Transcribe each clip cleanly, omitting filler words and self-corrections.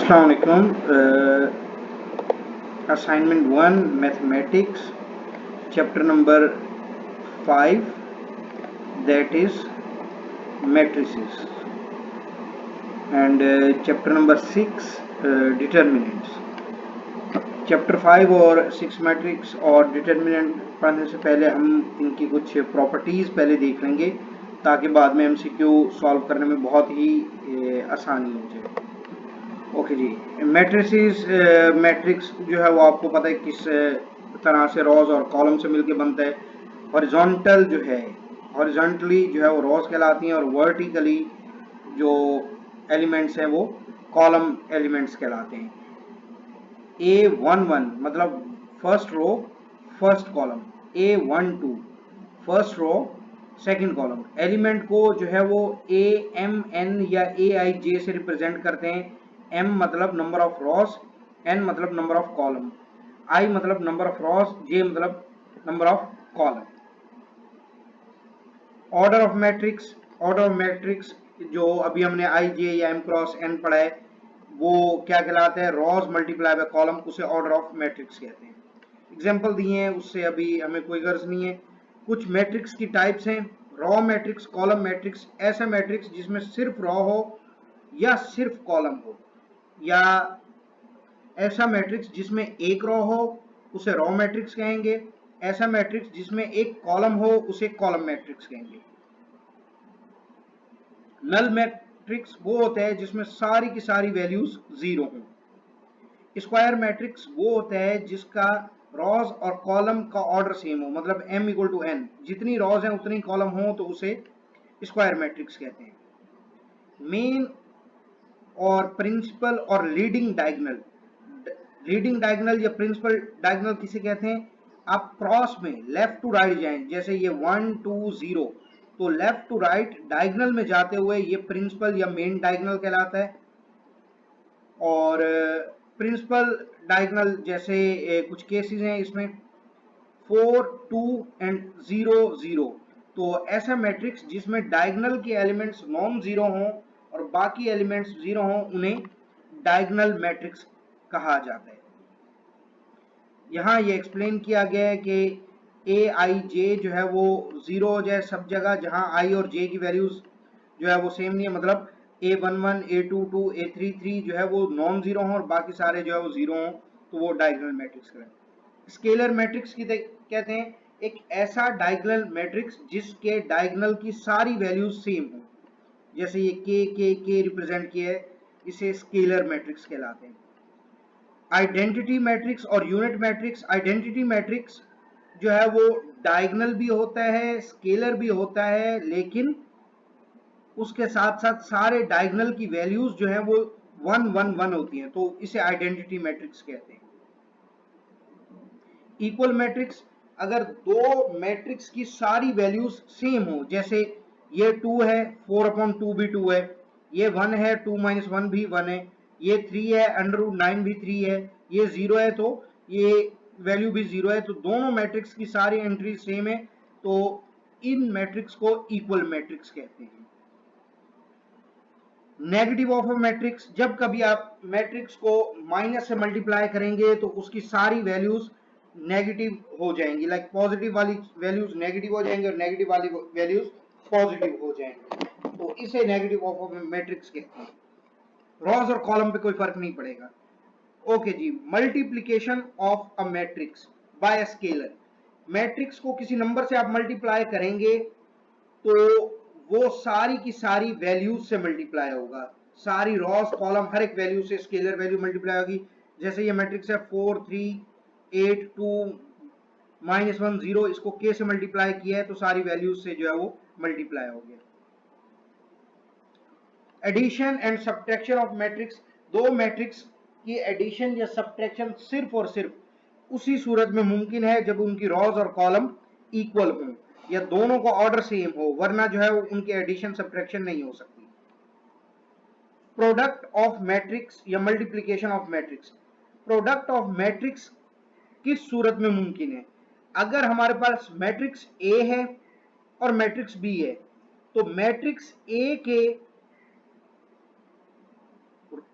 अस्सलाम वालेकुम। Assignment 1 mathematics chapter number 5 that is matrices and chapter number 6 determinants। Chapter 5 और 6 matrix और determinant पढ़ने से पहले हम इनकी कुछ प्रॉपर्टीज़ पहले देख लेंगे ताकि बाद में एमसीक्यू सॉल्व करने में बहुत ही आसानी हो जाए। ओके जी, मैट्रिक्स जो है वो आपको पता है किस तरह से रोज और कॉलम से मिलके बनता है। हॉरिजॉन्टल जो है हॉरिजॉन्टली जो है वो रोज कहलाती हैं और वर्टिकली जो एलिमेंट्स हैं वो कॉलम एलिमेंट्स कहलाते हैं। A11 मतलब first row first column, A12 first row second column. Element को जो है वो AMN या AIJ से रिप्रेजेंट करते हैं। M मतलब नंबर ऑफ रॉस, N मतलब नंबर ऑफ कॉलम, I मतलब नंबर ऑफ रॉस, J मतलब number of column. Order of matrix जो अभी हमने IJ या M क्रॉस N पढ़ा है वो क्या कहलाता है? रॉस मल्टीप्लाई बाय कॉलम, उसे ऑर्डर ऑफ मैट्रिक्स कहते हैं। एग्जाम्पल दिए हैं, उससे अभी हमें कोई गर्ज नहीं है। कुछ मैट्रिक्स की टाइप्स हैं: रॉ मैट्रिक्स, कॉलम मैट्रिक्स। ऐसा मैट्रिक्स जिसमें सिर्फ रॉ हो या सिर्फ कॉलम हो, या ऐसा मैट्रिक्स जिसमें एक रॉ हो उसे रॉ मैट्रिक्स कहेंगे। ऐसा मैट्रिक्स जिसमें एक कॉलम हो उसे कॉलम मैट्रिक्स कहेंगे। नल मैट्रिक्स वो होता है जिसमें सारी की सारी वैल्यूज जीरो हों। स्क्वायर मैट्रिक्स वो होता है जिसका रॉज और कॉलम का ऑर्डर सेम हो, मतलब m इक्वल टू n, जितनी रॉज हैं उतनी कॉलम हो तो उसे स्क्वायर मैट्रिक्स कहते हैं। मेन और प्रिंसिपल और लीडिंग डायगोनल या प्रिंसिपल डायगोनल किसे कहते हैं? आप क्रॉस में लेफ्ट टू राइट जाएं, जैसे ये 1 2 0, तो लेफ्ट टू राइट डायगोनल में जाते हुए ये प्रिंसिपल या मेन डायगोनल कहलाता है। और प्रिंसिपल डायगोनल जैसे कुछ केसेस हैं इसमें 4 2 एंड 0 0, तो ऐसा मैट्रिक्स जिसमें डायगोनल के एलिमेंट्स नॉन जीरो हों और बाकी एलिमेंट्स जीरो हों उन्हें डायगोनल मैट्रिक्स कहा जाता है। यहाँ ये एक्सप्लेन किया गया है कि AIJ जो है वो जीरो हो जाए सब जगह जहाँ I और J की वैल्यूज जो है वो सेम नहीं है, मतलब A11 A22 A33 जो है वो नॉन जीरो हों और बाकी सारे जो है वो जीरो हों, तो वो डायगोनल मैट्रिक्स कहलाते हैं। स्केलर मैट्रिक्स की कहते हैं एक ऐसा डायगोनल मैट्रिक्स जिसके डायगोनल की सारी वैल्यूज सेम हो, जैसे ये K रिप्रेजेंट किया है, इसे स्केलर मैट्रिक्स कहलाते हैं। आइडेंटिटी मैट्रिक्स और यूनिट मैट्रिक्स। आइडेंटिटी मैट्रिक्स जो है वो डायगोनल भी होता है, स्केलर भी होता है, लेकिन उसके साथ साथ सारे डायगोनल की वैल्यूज जो है वो 1 1 1 होती हैं, तो इसे आइडेंटिटी मैट्रिक्स कहते हैं। इक्वल मैट्रिक्स, अगर दो मैट्रिक्स की सारी वैल्यूज सेम हो, जैसे ये 2 है 4/2 भी 2 है, ये 1 है 2 - 1 भी 1 है, ये 3 है √9 भी 3 है, ये 0 है तो ये वैल्यू भी 0 है, तो दोनों मैट्रिक्स की सारी एंट्री सेम है, तो इन मैट्रिक्स को इक्वल मैट्रिक्स कहते हैं। नेगेटिव ऑफ अ मैट्रिक्स, जब कभी आप मैट्रिक्स को माइनस से मल्टीप्लाई करेंगे तो उसकी सारी वैल्यूज नेगेटिव हो जाएंगी, लाइक पॉजिटिव वाली वैल्यूज नेगेटिव हो जाएंगी और नेगेटिव वाली वैल्यूज पॉजिटिव हो जाएंगी, तो इसे नेगेटिव ऑफ अ मैट्रिक्स कहते हैं। रॉज और कॉलम पे कोई फर्क नहीं पड़ेगा। ओके जी, multiplication of a matrix by scalar. Matrix को किसी नंबर से आप मल्टीप्लाई करेंगे तो वो सारी की सारी वैल्यूज से मल्टीप्लाई होगा, सारी रॉस कॉलम हर एक वैल्यू से स्केलर वैल्यू मल्टीप्लाई होगी। जैसे ये मैट्रिक्स है 4 3 8 2 -1 0, इसको k से मल्टीप्लाई किया है तो सारी वैल्यूज से जो है वो मल्टीप्लाई हो गया। Addition and subtraction of matrix, दो मैट्रिक्स की एडिशन या सब्ट्रैक्शन सिर्फ और सिर्फ उसी सूरत में मुमकिन है जब उनकी रॉज और कॉलम इक्वल हों या दोनों का ऑर्डर सेम हो, वरना जो है उनकी एडिशन सब्ट्रैक्शन नहीं हो सकती। प्रोडक्ट ऑफ मैट्रिक्स या multiplication of matrix, product of matrix किस सूरत में मुमकिन है? अगर हमारे पास मैट्रिक्स ए है और मैट्रिक्स बी है, तो मैट्रिक्स ए के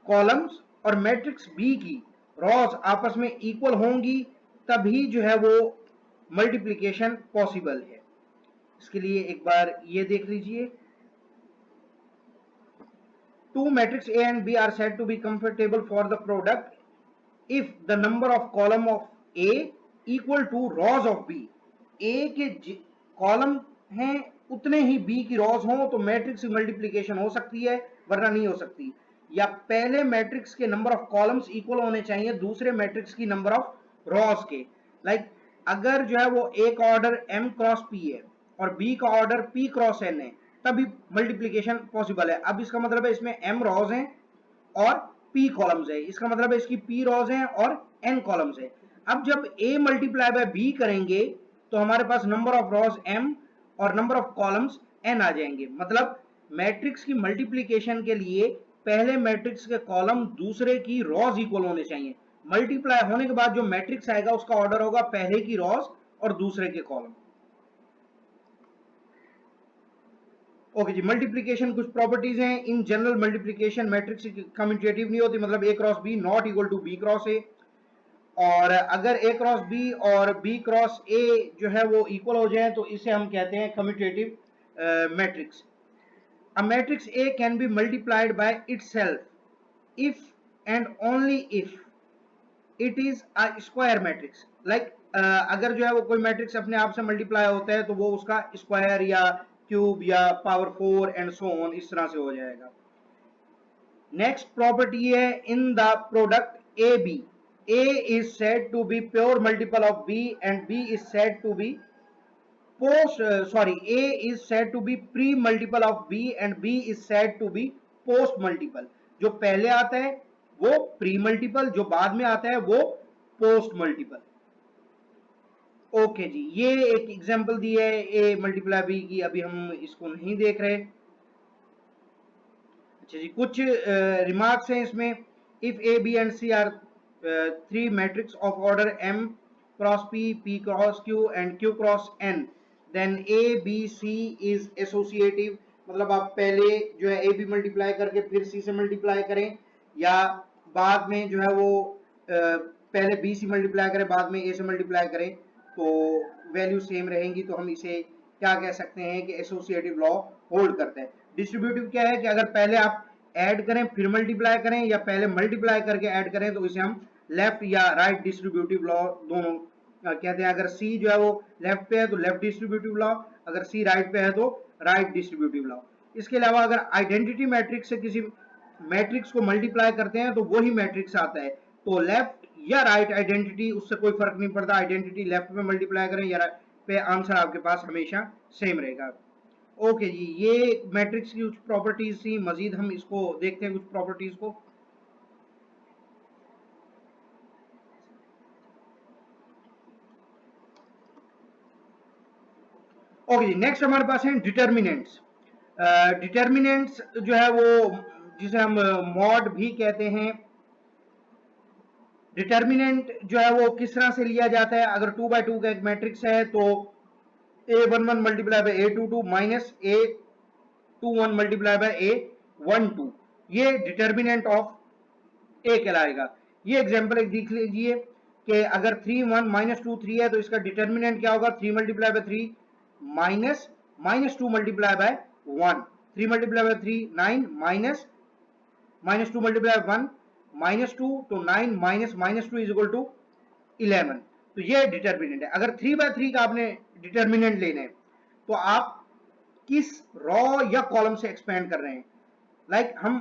कॉलम्स और मैट्रिक्स बी की रॉज आपस में इक्वल होंगी तभी जो है वो मल्टीप्लिकेशन पॉसिबल है। इसके लिए एक बार ये देख लीजिए, two matrix A and B are said to be compatible for the product if the number of column of A equal to rows of B। A के कॉलम हैं उतने ही B की रॉज हों तो मैट्रिक्स की मल्टीप्लिकेशन हो सकती है, वरना नहीं हो सकती। या पहले मैट्रिक्स के नंबर ऑफ कॉलम्स इक्वल होने चाहिए दूसरे मैट्रिक्स की नंबर ऑफ रॉज के। लाइक अगर जो है वो A का ऑर्डर M क्रॉस P है और B का ऑर्डर P क्रॉस N है तभी मल्टीप्लिकेशन पॉसिबल है। अब इसका मतलब है इसमें M रॉज हैं और P कॉलम्स है, इसका मतलब है इसकी P रॉज हैं और N कॉलम्स है। अब जब A मल्टीप्लाई बाय B करेंगे तो हमारे पास नंबर ऑफ रॉज M और नंबर ऑफ कॉलम्स N आ जाएंगे। मतलब मैट्रिक्स की मल्टीप्लिकेशन के लिए पहले मैट्रिक्स के कॉलम दूसरे की रॉज इक्वल होने चाहिए। मल्टीप्लाई होने के बाद जो मैट्रिक्स आएगा उसका ऑर्डर होगा पहले की रॉज और दूसरे के कॉलम। ओके जी, मल्टीप्लिकेशन कुछ प्रॉपर्टीज हैं। इन जनरल मल्टीप्लिकेशन मैट्रिक्स कम्यूटेटिव नहीं होती, मतलब A cross B not equal to B cross A. और अगर ए क्रॉस बी और बी क्रॉस ए जो है वो इक्वल हो जाए तो इसे हम कहते हैं commutative matrix. A matrix A can be multiplied by itself if and only if it is a square matrix. Like अगर जो है वो कोई मैट्रिक्स अपने आप से मल्टीप्लाई होता है तो वो उसका स्क्वायर या क्यूब या पावर 4 एंड सो ऑन इस तरह से हो जाएगा। नेक्स्ट प्रॉपर्टी है in the product A B, A is said to be pure multiple of B and B is said to be A is said to be pre multiple of B and B is said to be post multiple. जो पहले आता है वो pre multiple, जो बाद में आता है वो पोस्ट मल्टीपल। ओके जी, ये एक एग्जांपल दी है ए मल्टीप्लाई बी की, अभी हम इसको नहीं देख रहे। अच्छा जी, कुछ रिमार्क्स हैं इसमें। If A B and C are three matrix of order M cross P, P cross Q and Q cross N, then A B C is associative. मतलब आप पहले जो है ए बी मल्टीप्लाई करके फिर सी से मल्टीप्लाई करें, या बाद में जो है वो पहले बी सी मल्टीप्लाई करें बाद में ए से मल्टीप्लाई करें तो वैल्यू सेम रहेंगी, तो हम इसे क्या कह सकते हैं कि एसोसिएटिव लॉ होल्ड करते हैं। डिस्ट्रीब्यूटिव क्या है कि अगर पहले आप ऐड करें फिर मल्टीप्लाई करें या पहले मल्टीप्लाई करके ऐड करें तो इसे हम लेफ्ट या राइट डिस्ट्रीब्यूटिव लॉ दोनों कहते हैं। अगर सी जो है वो लेफ्ट पे है तो लेफ्ट डिस्ट्रीब्यूटिव लॉ, अगर सी राइट पे है तो राइट डिस्ट्रीब्यूटिव लॉ। इसके अलावा अगर आइडेंटिटी मैट्रिक्स से किसी मैट्रिक्स को मल्टीप्लाई करते हैं तो वही मैट्रिक्स आता है, तो लेफ्ट या राइट आइडेंटिटी उससे कोई फर्क नहीं पड़ता, आइडेंटिटी लेफ्ट में मल्टीप्लाई करें या राइट पे, आंसर आपके पास हमेशा सेम रहेगा। ओके जी, ये मैट्रिक्स की कुछ प्रॉपर्टीज थी, मजीद हम इसको देखते हैं कुछ प्रॉपर्टीज को। ओके जी, नेक्स्ट हमारे पास है डिटर्मिनेंट्स। डिटर्मिनेंट्स जो है वो जिसे हम मॉड भी कहते हैं। डिटर्मिनेंट जो है वो किस तरह से लिया जाता है, अगर 2 बाय 2 का एक मैट्रिक्स है तो a11 multiply by a22 minus a21 multiply by a12, ये डिटर्मिनेंट ऑफ ए कहलाएगा। ये एग्जांपल एक देख लीजिए कि अगर 3 1 माइनस 2 3 है तो इसका डिटर्मिनेंट क्या होगा, 3 multiply by 3 minus minus 2 multiply by 1, 3 multiply by 3 9 minus minus 2 multiply by 1 minus 2, तो 9 minus minus 2 is equal to 11। तो ये डिटर्मिनेंट है। अगर 3 बाय 3 का आपने डिटर्मिनेंट लेना है तो आप किस रॉ या कॉलम से एक्सपेंड कर रहे हैं। लाइक हम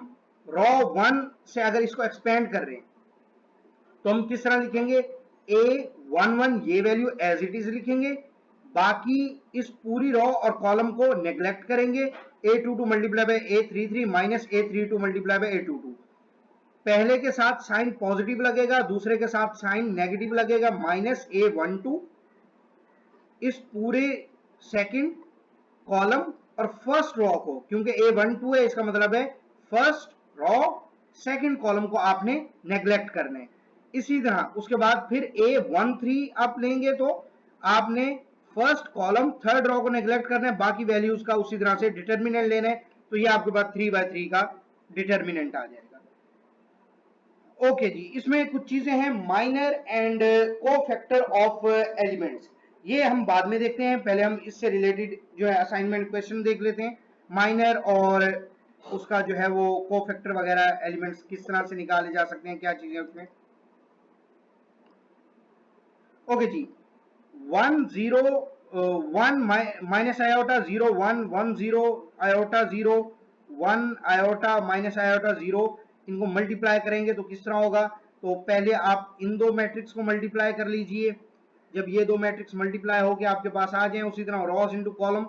रॉ 1 से अगर इसको एक्सपेंड कर रहे हैं तो हम किस तरह लिखेंगे, a11 ये वैल्यू एज इट इज लिखेंगे, बाकी इस पूरी रॉ और कॉलम को नेग्लेक्ट करेंगे। a22 multiply by a33 minus a32 multiply by a22, पहले के साथ साइन पॉजिटिव लगेगा दूसरे के साथ साइन नेगेटिव लगेगा, माइनस a12 इस पूरे सेकंड कॉलम और फर्स्ट रॉ को, क्योंकि a12 है इसका मतलब है फर्स्ट रॉ सेकंड कॉलम को आपने नेग्लेक्ट करना है। इसी तरह उसके बाद फिर a13 आप लेंगे तो आपने फर्स्ट कॉलम थर्ड रॉ को नेग्लेक्ट करना है, बाकी वैल्यूज का उसी तरह से डिटर्मिनेंट लेना है, तो ये आपके पास 3 बाय 3 का डिटर्मिनेंट आ जाएगा। ओके जी, इसमें कुछ चीजें हैं, माइनर एंड को फैक्टर ऑफ एलिमेंट्स, ये हम बाद में देखते हैं, पहले हम इससे रिलेटेड जो है असाइनमेंट क्वेश्चन देख लेते हैं। माइनर और उसका जो है वो को फैक्टर वगैरह एलिमेंट्स किस तरह से निकाले जा सकते हैं, क्या चीजें उसमें। ओके जी, 1 minus iota 0 1 1 0 iota 0 1 iota minus iota 0, इनको मल्टीप्लाई करेंगे तो किस तरह होगा। तो पहले आप इन दो मैट्रिक्स को मल्टीप्लाई कर लीजिए, जब ये दो मैट्रिक्स मल्टीप्लाई होके आपके पास आ जाए, उसी तरह रॉस इनटू कॉलम,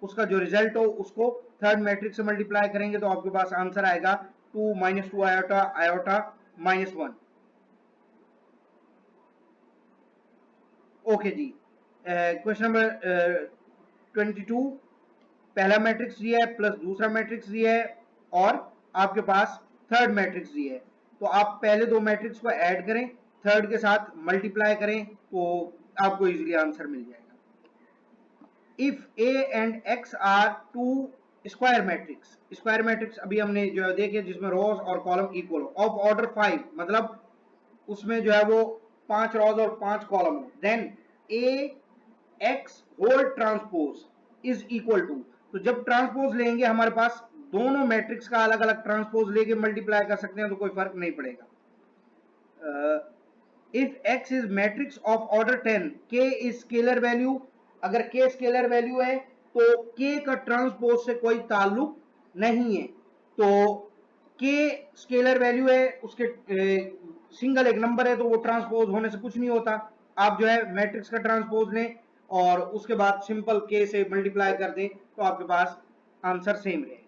उसका जो रिजल्ट हो उसको थर्ड मैट्रिक्स से मल्टीप्लाई करेंगे तो आपके पास आंसर आएगा 2 minus 2 iota iota minus 1। Okay जी, क्वेश्चन नंबर 22, पहला मैट्रिक्स दिया है प्लस दूसरा मैट्रिक्स दिया है और आपके पास थर्ड मैट्रिक्स दिया है, तो आप पहले दो मैट्रिक्स को ऐड करें, थर्ड के साथ मल्टीप्लाई करें तो आपको इजीली आंसर मिल जाएगा। If A and X are two square matrix, square matrix अभी हमने जो है देखे जिसमें रोज और कॉलम इक्वल हो, ऑफ ऑर्डर 5, मतलब उसमें जो है वो 5 रॉज और 5 कॉलम हो, then A X whole transpose is equal to, तो जब ट्रांसपोज लेंगे हमारे पास दोनों मैट्रिक्स का अलग अलग ट्रांसपोज लेके मल्टीप्लाई कर सकते हैं तो कोई फर्क नहीं पड़ेगा। If x is matrix of order 10, के इज स्केलर वैल्यू, अगर के स्केलर वैल्यू है तो के का ट्रांसपोज से कोई ताल्लुक नहीं है, तो के स्केलर वैल्यू है, उसके सिंगल एक नंबर है तो वो ट्रांसपोज होने से कुछ नहीं होता। आप जो है मैट्रिक्स का ट्रांसपोज लें और उसके बाद सिंपल के से मल्टीप्लाई कर दें तो आपके पास आंसर सेम रहेगा।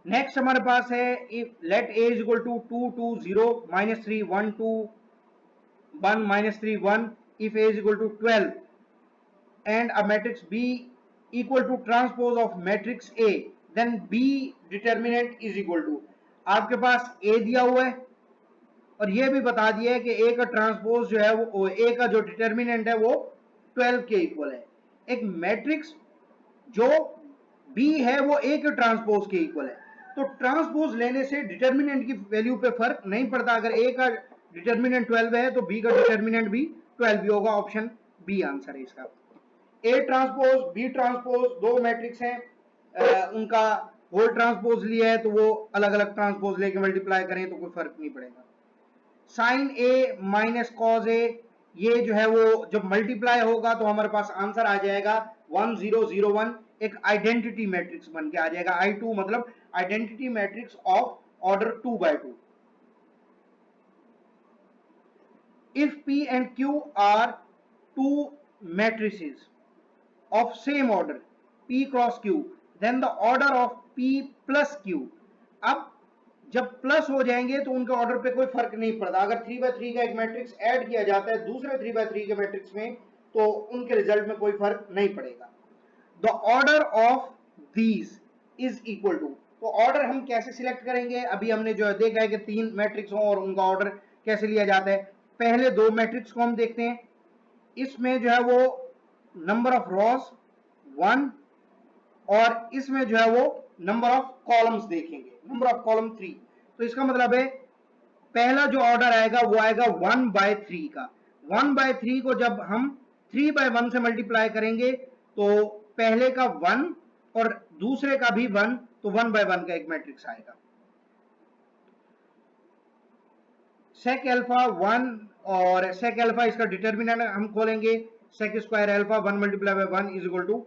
नेक्स्ट हमारे पास है if let A is equal to 2 2 0 minus 3 1 2 1 minus 3 1, if A is equal to 12 and a matrix B equal to transpose of matrix A, then B determinant is equal to, आपके पास A दिया हुआ है और ये भी बता दिया है कि A का ट्रांसपोज जो है वो A का जो डिटर्मिनेंट है वो 12 के इक्वल है। एक मैट्रिक्स जो B है वो A के ट्रांसपोज के इक्वल है, तो ट्रांसपोज लेने से डिटर्मिनेंट की वैल्यू पे फर्क नहीं पड़ता, अगर A का डिटर्मिनेंट 12 है तो B का डिटर्मिनेंट भी 12 भी होगा, ऑप्शन बी आंसर है इसका। A ट्रांसपोज बी ट्रांसपोज दो मैट्रिक्स हैं, उनका होल ट्रांसपोज लिया है तो वो अलग अलग ट्रांसपोज लेके मल्टीप्लाई करें तो कोई फर्क नहीं पड़ेगा। साइन ए माइनस कॉज ए, ये जो है वो जब मल्टीप्लाई होगा तो हमारे पास आंसर आ जाएगा 1001, एक आइडेंटिटी मैट्रिक्स बन के आ जाएगा, I2 मतलब identity matrix of order 2/2। If P and Q are two matrices of same order P cross Q, then the order of P plus Q, अब जब प्लस हो जाएंगे तो उनके ऑर्डर पे कोई फर्क नहीं पड़ता, अगर 3/3 का एक मैट्रिक्स ऐड किया जाता है दूसरे 3/3 के मैट्रिक्स में तो उनके रिजल्ट में कोई फर्क नहीं पड़ेगा। The order of these is equal to, तो ऑर्डर हम कैसे सिलेक्ट करेंगे, अभी हमने जो है देखा है कि 3 मैट्रिक्स हो और उनका ऑर्डर कैसे लिया जाता है। पहले दो मैट्रिक्स को हम देखते हैं, इसमें जो है वो नंबर ऑफ रॉस 1 और इसमें जो है वो नंबर ऑफ कॉलम्स देखेंगे, नंबर ऑफ कॉलम 3, तो इसका मतलब है पहला जो ऑर्डर आएगा वो आएगा 1/3 का, 1/3 को जब हम 3/1 से मल्टीप्लाई करेंगे तो पहले का 1 और दूसरे का भी 1, तो 1/1 का एक मैट्रिक्स आएगा। सेक अल्फा 1 और सेक अल्फा इसका डिटर्मिनेंट हम खोलेंगे, sec square alpha 1 multiply by 1 is equal to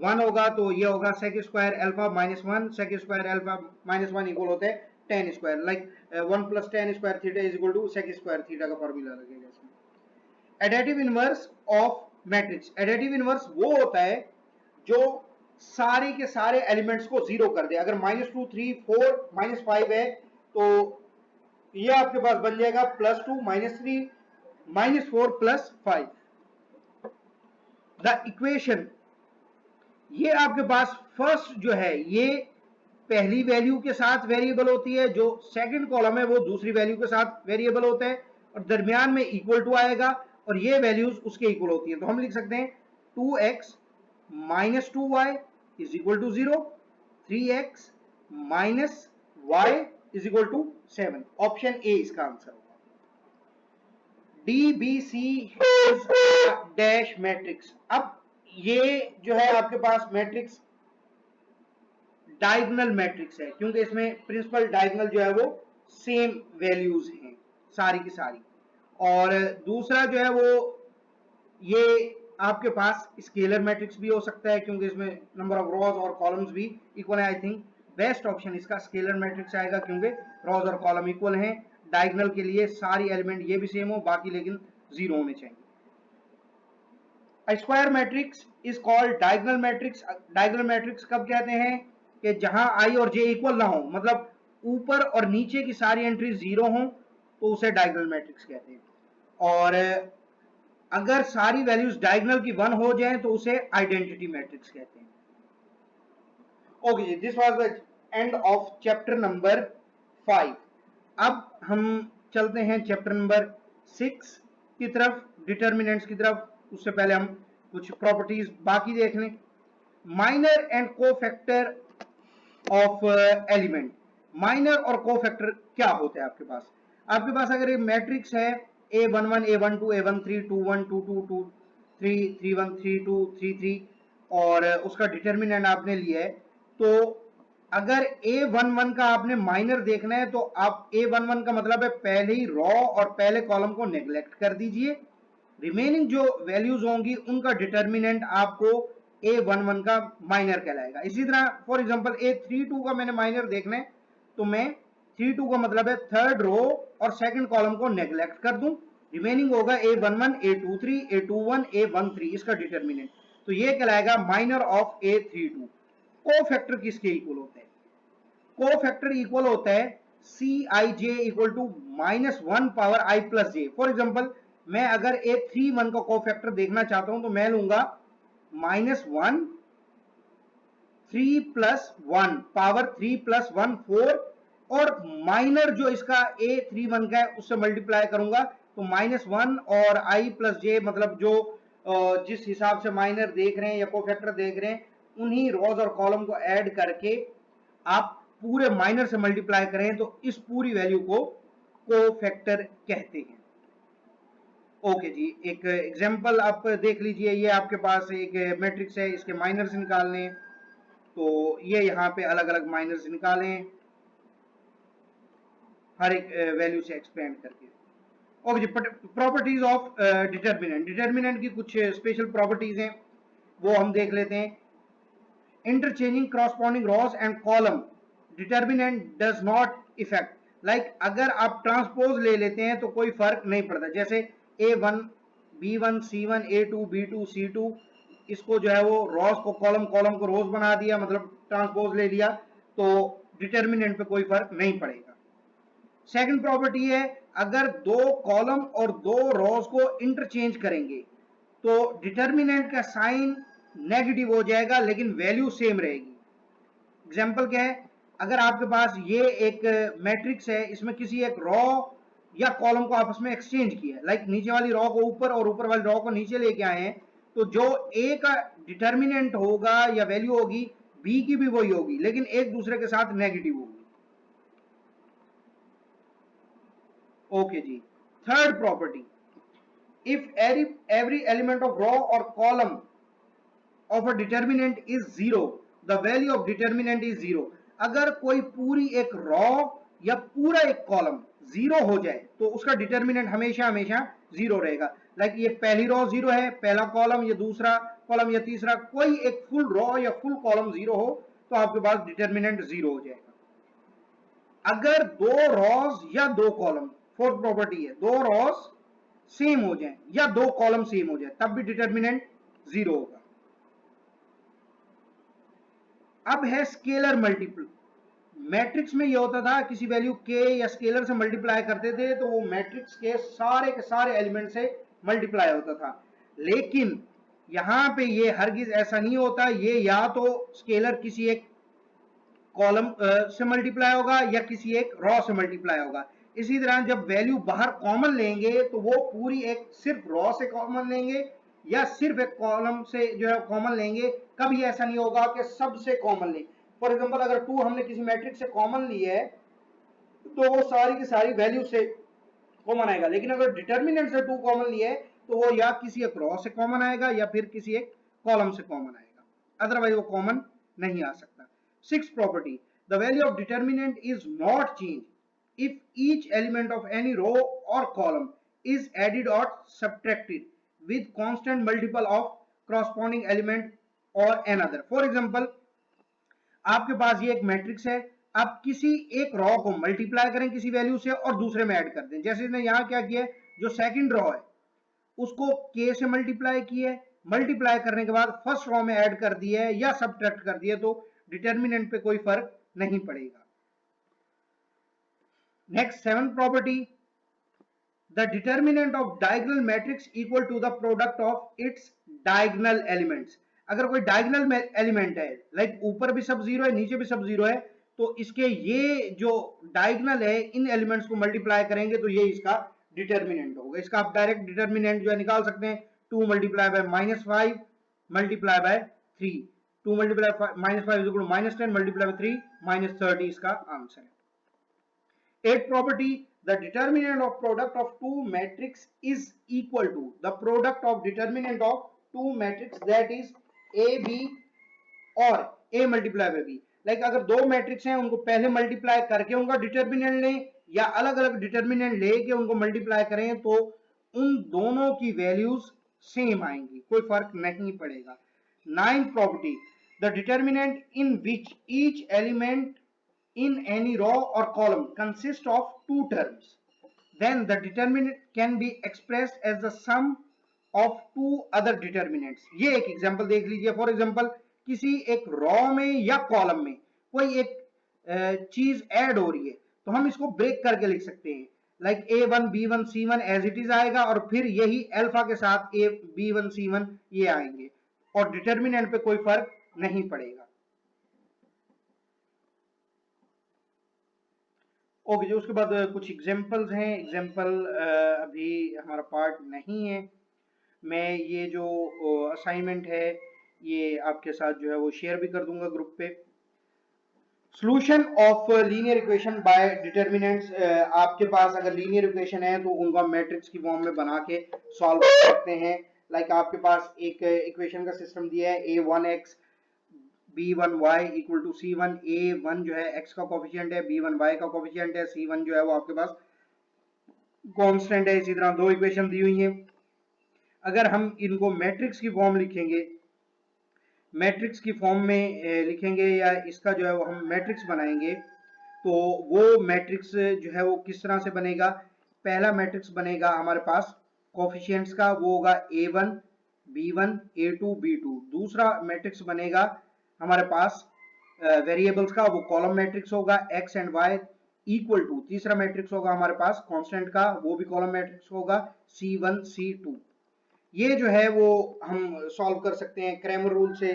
1 होगा, तो ये होगा sec square alpha -1, sec square alpha -1 equal होता है tan square, like 1 + tan square theta is equal to sec square theta का फॉर्मूला लगेगा इसमें। Additive inverse of matrix, additive inverse वो होता है जो सारे के सारे एलिमेंट्स को जीरो कर दे, अगर -2 3 4 -5 है तो ये आपके पास बन जाएगा +2 -3 -4 +5। द इक्वेशन, ये आपके पास फर्स्ट जो है ये पहली वैल्यू के साथ वेरिएबल होती है, जो सेकंड कॉलम है वो दूसरी वैल्यू के साथ वेरिएबल होता है और दरमियान में इक्वल टू आएगा और ये वैल्यूज उसके इक्वल होती है, तो हम लिख सकते हैं 2x - 2y is equal to 0, 3x - y is equal to 7। Option A इसका आंसर होगा। DBC is dash matrix. अब ये जो है आपके पास मैट्रिक्स डायगोनल मैट्रिक्स है, क्योंकि इसमें प्रिंसिपल डायगोनल जो है वो सेम वैल्यूज हैं सारी की सारी। और दूसरा जो है वो ये आपके पास स्केलर मैट्रिक्स भी हो सकता है, क्योंकि इसमें नंबर ऑफ रॉज और कॉलम्स भी इक्वल है। आई थिंक बेस्ट ऑप्शन इसका स्केलर मैट्रिक्स आएगा, क्योंकि रॉज और कॉलम इक्वल हैं। डायगोनल के लिए सारी एलिमेंट ये भी सेम हो, बाकी लेकिन जीरो होने चाहिए। Square matrix is called diagonal matrix. Diagonal matrix कब कहते हैं कि जहां आई और जे इक्वल ना हो, मतलब ऊपर और नीचे की सारी एंट्री जीरो हो, तो उसे डायगोनल मैट्रिक्स कहते हैं। और अगर सारी वैल्यूज डायगोनल की 1 हो जाए तो उसे आइडेंटिटी मैट्रिक्स कहते हैं। ओके जी, this was the end of chapter number 5। अब हम चलते हैं चैप्टर नंबर 6 की तरफ, डिटर्मिनेंट्स की तरफ। उससे पहले हम कुछ प्रॉपर्टीज बाकी देख लें। Minor and cofactor of element. Minor और कोफैक्टर क्या होते हैं आपके पास? आपके पास अगर एक मैट्रिक्स है A11 A12 A13 21 22 23 31 32 33 और उसका डिटर्मिनेंट आपने लिया है, तो अगर A11 का आपने माइनर देखना है तो आप A11 का मतलब है पहले ही रॉ और पहले कॉलम को नेग्लेक्ट कर दीजिए, रिमेनिंग जो वैल्यूज होंगी उनका डिटर्मिनेंट आपको A11 का माइनर कहलाएगा। इसी तरह फॉर एग्जांपल A32 का मैंने माइनर देखना है, तो मैं 32 का मतलब है थर्ड रो और सेकंड कॉलम को नेग्लेक्ट कर दूं, रिमेनिंग होगा A11 A23 A21 A13 इसका डिटर्मिनेंट, तो ये कहलाएगा माइनर ऑफ A32। कोफैक्टर किसके इक्वल होते हैं? कोफैक्टर इक्वल होता है Cij equal to -1 power i plus J. For example मैं अगर A31 का कोफैक्टर देखना चाहता हूं तो मैं लूंगा -1 3 प्लस 1 पावर 3 प्लस 1 4, और माइनर जो इसका A31 का है उससे मल्टीप्लाई करूंगा, तो -1 और i प्लस जे, मतलब जो जिस हिसाब से माइनर देख रहे हैं या कोफैक्टर देख रहे हैं उन्हीं रोज और कॉलम को ऐड करके आप पूरे माइनर से मल्टीप्लाई करें तो इस पूरी वैल्यू को कोफैक्टर कहते हैं। ओके जी, एक एग्जांपल आप देख लीजिए। ये आपके पास एक मैट्रिक्स है, इसके माइनर्स निकालने, तो ये यहाँ पे अलग अलग माइनर्स निकालें हर एक वैल्यू से एक्सपेंड करके। ओके जी, प्रॉपर्टीज ऑफ डिटर्मिनेंट। डिटर्मिनेंट की कुछ स्पेशल प्रॉपर्टीज हैं, वो हम देख लेते हैं। Interchanging corresponding Ross and column determinant does not effect. Like अगर आप ट्रांसपोज ले लेते हैं तो कोई फर्क नहीं पड़ता, जैसे A1 B1 C1 A2 B2 C2, इसको जो है वो रॉस को कॉलम, कॉलम को रोज बना दिया, मतलब ट्रांसपोज ले लिया, तो डिटर्मिनेंट पे कोई फर्क नहीं पड़ेगा। सेकंड प्रॉपर्टी है, अगर दो कॉलम और दो रोज को इंटरचेंज करेंगे तो डिटर्मिनेंट का साइन नेगेटिव हो जाएगा लेकिन वैल्यू सेम रहेगी। एग्जांपल क्या है? अगर आपके पास ये एक मैट्रिक्स है, इसमें किसी एक रॉ या कॉलम को आपस में एक्सचेंज किया है, लाइक नीचे वाली रॉ को ऊपर और ऊपर वाली रॉ को नीचे लेके आए हैं, तो जो ए का डिटर्मिनेंट होगा या वैल्यू होगी बी की भी वही होगी, लेकिन एक दूसरे के साथ नेगेटिव होगी। ओके जी, third property, if every element of row or column of a determinant is zero, the value of determinant is zero। अगर कोई पूरी एक रॉ या पूरा एक कॉलम जीरो हो जाए तो उसका डिटर्मिनेंट हमेशा हमेशा जीरो रहेगा। लाइक ये पहली रॉ जीरो है, पहला कॉलम, ये दूसरा कॉलम या तीसरा, कोई एक फुल रॉ या फुल कॉलम जीरो हो तो आपके पास डिटर्मिनेंट जीरो हो जाएगा। अगर दो रॉज या दो कॉलम, फोर्थ प्रॉपर्टी है, दो रॉज सेम हो जाए या दो कॉलम सेम हो जाए तब भी डिटर्मिनेंट जीरो होगा। अब है स्केलर मल्टीपल। मैट्रिक्स में यह होता था किसी वैल्यू के या स्केलर से मल्टीप्लाई करते थे तो वो मैट्रिक्स के सारे एलिमेंट से मल्टीप्लाई होता था, लेकिन यहां पे ये हरगिज ऐसा नहीं होता। ये या तो स्केलर किसी एक कॉलम से मल्टीप्लाई होगा या किसी एक रॉ से मल्टीप्लाई होगा। इसी तरह जब वैल्यू बाहर कॉमन लेंगे तो वो पूरी एक सिर्फ रॉ से कॉमन लेंगे या सिर्फ एक कॉलम से जो है कॉमन लेंगे। कभी ऐसा नहीं होगा कि सबसे कॉमन लें। फॉर एग्जांपल अगर 2 हमने किसी मैट्रिक्स से कॉमन ली है तो वो सारी की सारी वैल्यू से कॉमन आएगा। लेकिन अगर डिटर्मिनेंट से 2 कॉमन लिए तो वो या किसी एक रो से कॉमन आएगा या फिर किसी एक कॉलम से कॉमन आएगा, अदरवाइज वो कॉमन नहीं आ सकता। Six property, the value of determinant is not change if each element of any row or column is added or subtracted with constant multiple of corresponding element or another। For example, आपके पास ये एक matrix है, आप किसी एक raw को multiply करें किसी वैल्यू से और दूसरे में ऐड कर दें। जैसे इसने यहां क्या किया है, जो सेकंड रॉ है उसको k से मल्टीप्लाई किया है, मल्टीप्लाई करने के बाद फर्स्ट रॉ में ऐड कर दिया है या सब्ट्रैक्ट कर दिया, तो डिटर्मिनेंट पे कोई फर्क नहीं पड़ेगा। Next seventh property, the determinant of diagonal matrix equal to the product of its diagonal elements। अगर कोई डायगोनल एलिमेंट है, लाइक ऊपर भी सब जीरो है नीचे भी सब जीरो है, तो इसके ये जो डायगोनल है इन एलिमेंट्स को मल्टीप्लाई करेंगे तो ये इसका डिटर्मिनेंट होगा। इसका आप डायरेक्ट डिटर्मिनेंट जो है निकाल सकते हैं, 2 multiply by -5 multiply by 3, 2 multiply -5 is equal to -10 multiply by 3 -30 इसका आंसर है। Eighth property, the determinant of product of two matrix is equal to the product of determinant of two matrix, that is a b और a multiply by b। Like अगर दो matrix हैं उनको पहले multiply करके उनका determinant लें या अलग अलग डिटर्मिनेंट लेके उनको मल्टीप्लाई करें तो उन दोनों की वैल्यूज सेम आएंगी, कोई फर्क नहीं पड़ेगा। Ninth property, the determinant in which each element in any row or column consists of two terms, then the determinant can be expressed as the sum of two other determinants। ये एक example देख लीजिए। For example, किसी एक raw में या column में कोई एक चीज ऐड हो रही है तो हम इसको ब्रेक करके लिख सकते हैं, like a1 b1 c1 as it is आएगा और फिर यही अल्फा के साथ a b1 c1 ये आएंगे और डिटर्मिनेंट पे कोई फर्क नहीं पड़ेगा। ओके जी, उसके बाद कुछ एग्जांपल्स हैं। एग्जांपल अभी हमारा पार्ट नहीं है, मैं ये जो असाइनमेंट है ये आपके साथ जो है वो शेयर भी कर दूंगा ग्रुप पे। Solution of linear equation by determinants, आपके पास अगर लीनियर इक्वेशन है तो उनको मैट्रिक्स की फॉर्म में बना के सॉल्व कर सकते हैं। लाइक आपके पास एक इक्वेशन का सिस्टम दिया है, a1x b1y equal to c1, a1 जो है x का कोफिशिएंट है, b1 y का कोफिशिएंट है, c1 जो है वो आपके पास कांस्टेंट है। इसी तरह दो इक्वेशन दी हुई हैं। अगर हम इनको मैट्रिक्स की फॉर्म लिखेंगे, मैट्रिक्स की फॉर्म में लिखेंगे या इसका जो है वो हम मैट्रिक्स बनाएंगे तो वो मैट्रिक्स जो है वो किस तरह से बनेगा। पहला मैट्रिक्स बनेगा हमारे पास कोफिशिएंट्स का, वो होगा a1 b1 a2 b2। दूसरा मैट्रिक्स बनेगा हमारे पास वेरिएबल्स का, वो कॉलम मैट्रिक्स होगा x and y equal to. तीसरा मैट्रिक्स होगा हमारे पास कांस्टेंट का, वो भी कॉलम मैट्रिक्स होगा c1 c2। ये जो है वो हम सॉल्व कर सकते हैं क्रैमर रूल से।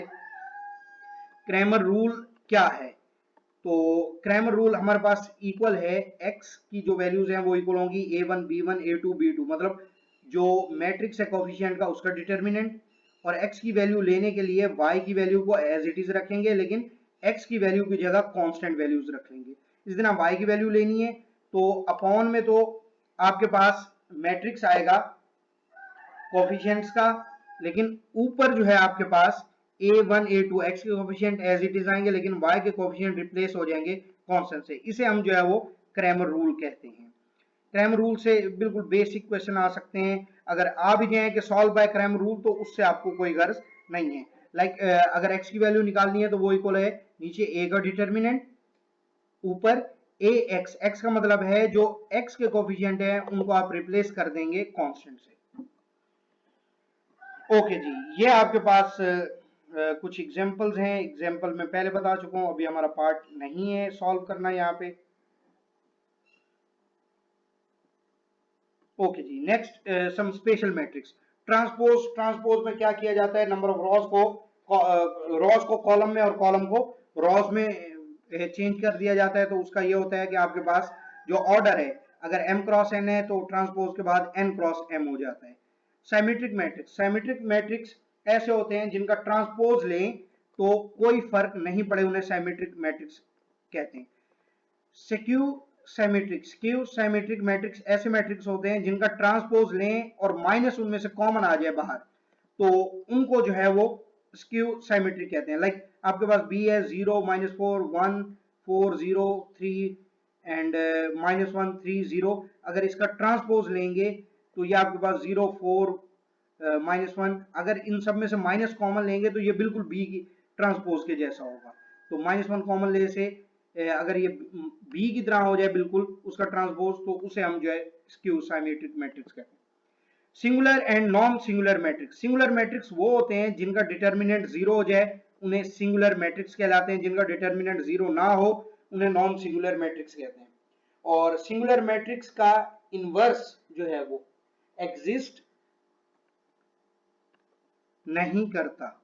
क्रैमर रूल क्या है, तो क्रैमर रूल हमारे पास इक्वल है, x की जो वैल्यूज हैं वो इक्वल होंगी a1 b1 a2 b2, मतलब जो मैट्रिक्स है कोफिशिएंट का उसका डिटर्मिनेंट, और x की वैल्यू लेने के लिए y की वैल्यू को एज इट इज रखेंगे लेकिन x की वैल्यू की जगह कांस्टेंट वैल्यूज रख लेंगे। इस दिन y की वैल्यू लेनी है तो अपॉन में तो आपके पास मैट्रिक्स आएगा कोफिशिएंट्स का, लेकिन ऊपर जो है आपके पास a1 a2 x के कोफिशिएंट एज इट इज आएंगे लेकिन y के कोफिशिएंट रिप्लेस हो जाएंगे कांस्टेंट से। इसे हम जो है वो क्रैमर रूल कहते हैं। क्रैमर रूल से बिल्कुल बेसिक क्वेश्चन आ सकते हैं। अगर आ भी जाए कि सॉल्व बाय क्रैमर रूल तो उससे आपको कोई गर्ज नहीं है। लाइक अगर x की वैल्यू निकालनी है तो वो इक्वल है नीचे a का डिटर्मिनेंट, ऊपर ax, x का मतलब है जो x के कोफिशिएंट है उनको आप रिप्लेस कर देंगे कांस्टेंट से। ओके जी, ये आपके पास कुछ एग्जांपल्स हैं। एग्जांपल मैं पहले बता चुका हूं, अभी हमारा पार्ट नहीं है सॉल्व करना यहाँ पे। ओके जी, next some special matrix. Transpose में क्या किया जाता है, नंबर ऑफ रॉज को कॉलम में और कॉलम को रॉज में चेंज कर दिया जाता है। तो उसका ये होता है कि आपके पास जो ऑर्डर है, अगर m क्रॉस n है तो ट्रांसपोज के बाद n क्रॉस m हो जाता है। साइमेट्रिक मैट्रिक्स ऐसे होते हैं जिनका ट्रांसपोज लें तो कोई फर्क नहीं पड़े, उन्हें साइमेट्रिक मैट्रिक्स कहते हैं। साइमेट्रिक, स्क्यू साइमेट्रिक मैट्रिक्स ऐसे मैट्रिक्स होते हैं जिनका ट्रांसपोज लें और माइनस उनमें से कॉमन आ जाए बाहर, तो उनको जो है वो स्क्यू साइमेट्रिक कहते हैं। लाइक आपके पास बी है 0 -4 1 4 0 3 एंड -1 3 0, अगर इसका ट्रांसपोज लेंगे तो ये आपके पास 0 4 -1, अगर इन सब में से माइनस कॉमन लेंगे तो ये बिल्कुल बी की ट्रांसपोज के जैसा होगा। तो -1 कॉमन ले से अगर ये बी की तरह हो जाए बिल्कुल उसका ट्रांसपोज, तो उसे हम जो है स्क्यू साइमेट्रिक मैट्रिक्स कहते हैं। Singular and non singular matrix, singular matrix वो होते हैं जिनका डिटर्मिनेंट जीरो हो जाए, उन्हें सिंगुलर मैट्रिक्स कहलाते हैं। जिनका डिटर्मिनेंट जीरो ना हो उन्हें नॉन सिंगुलर मैट्रिक्स कहते हैं। और सिंगुलर मैट्रिक्स का इनवर्स जो है वो एग्जिस्ट नहीं करता,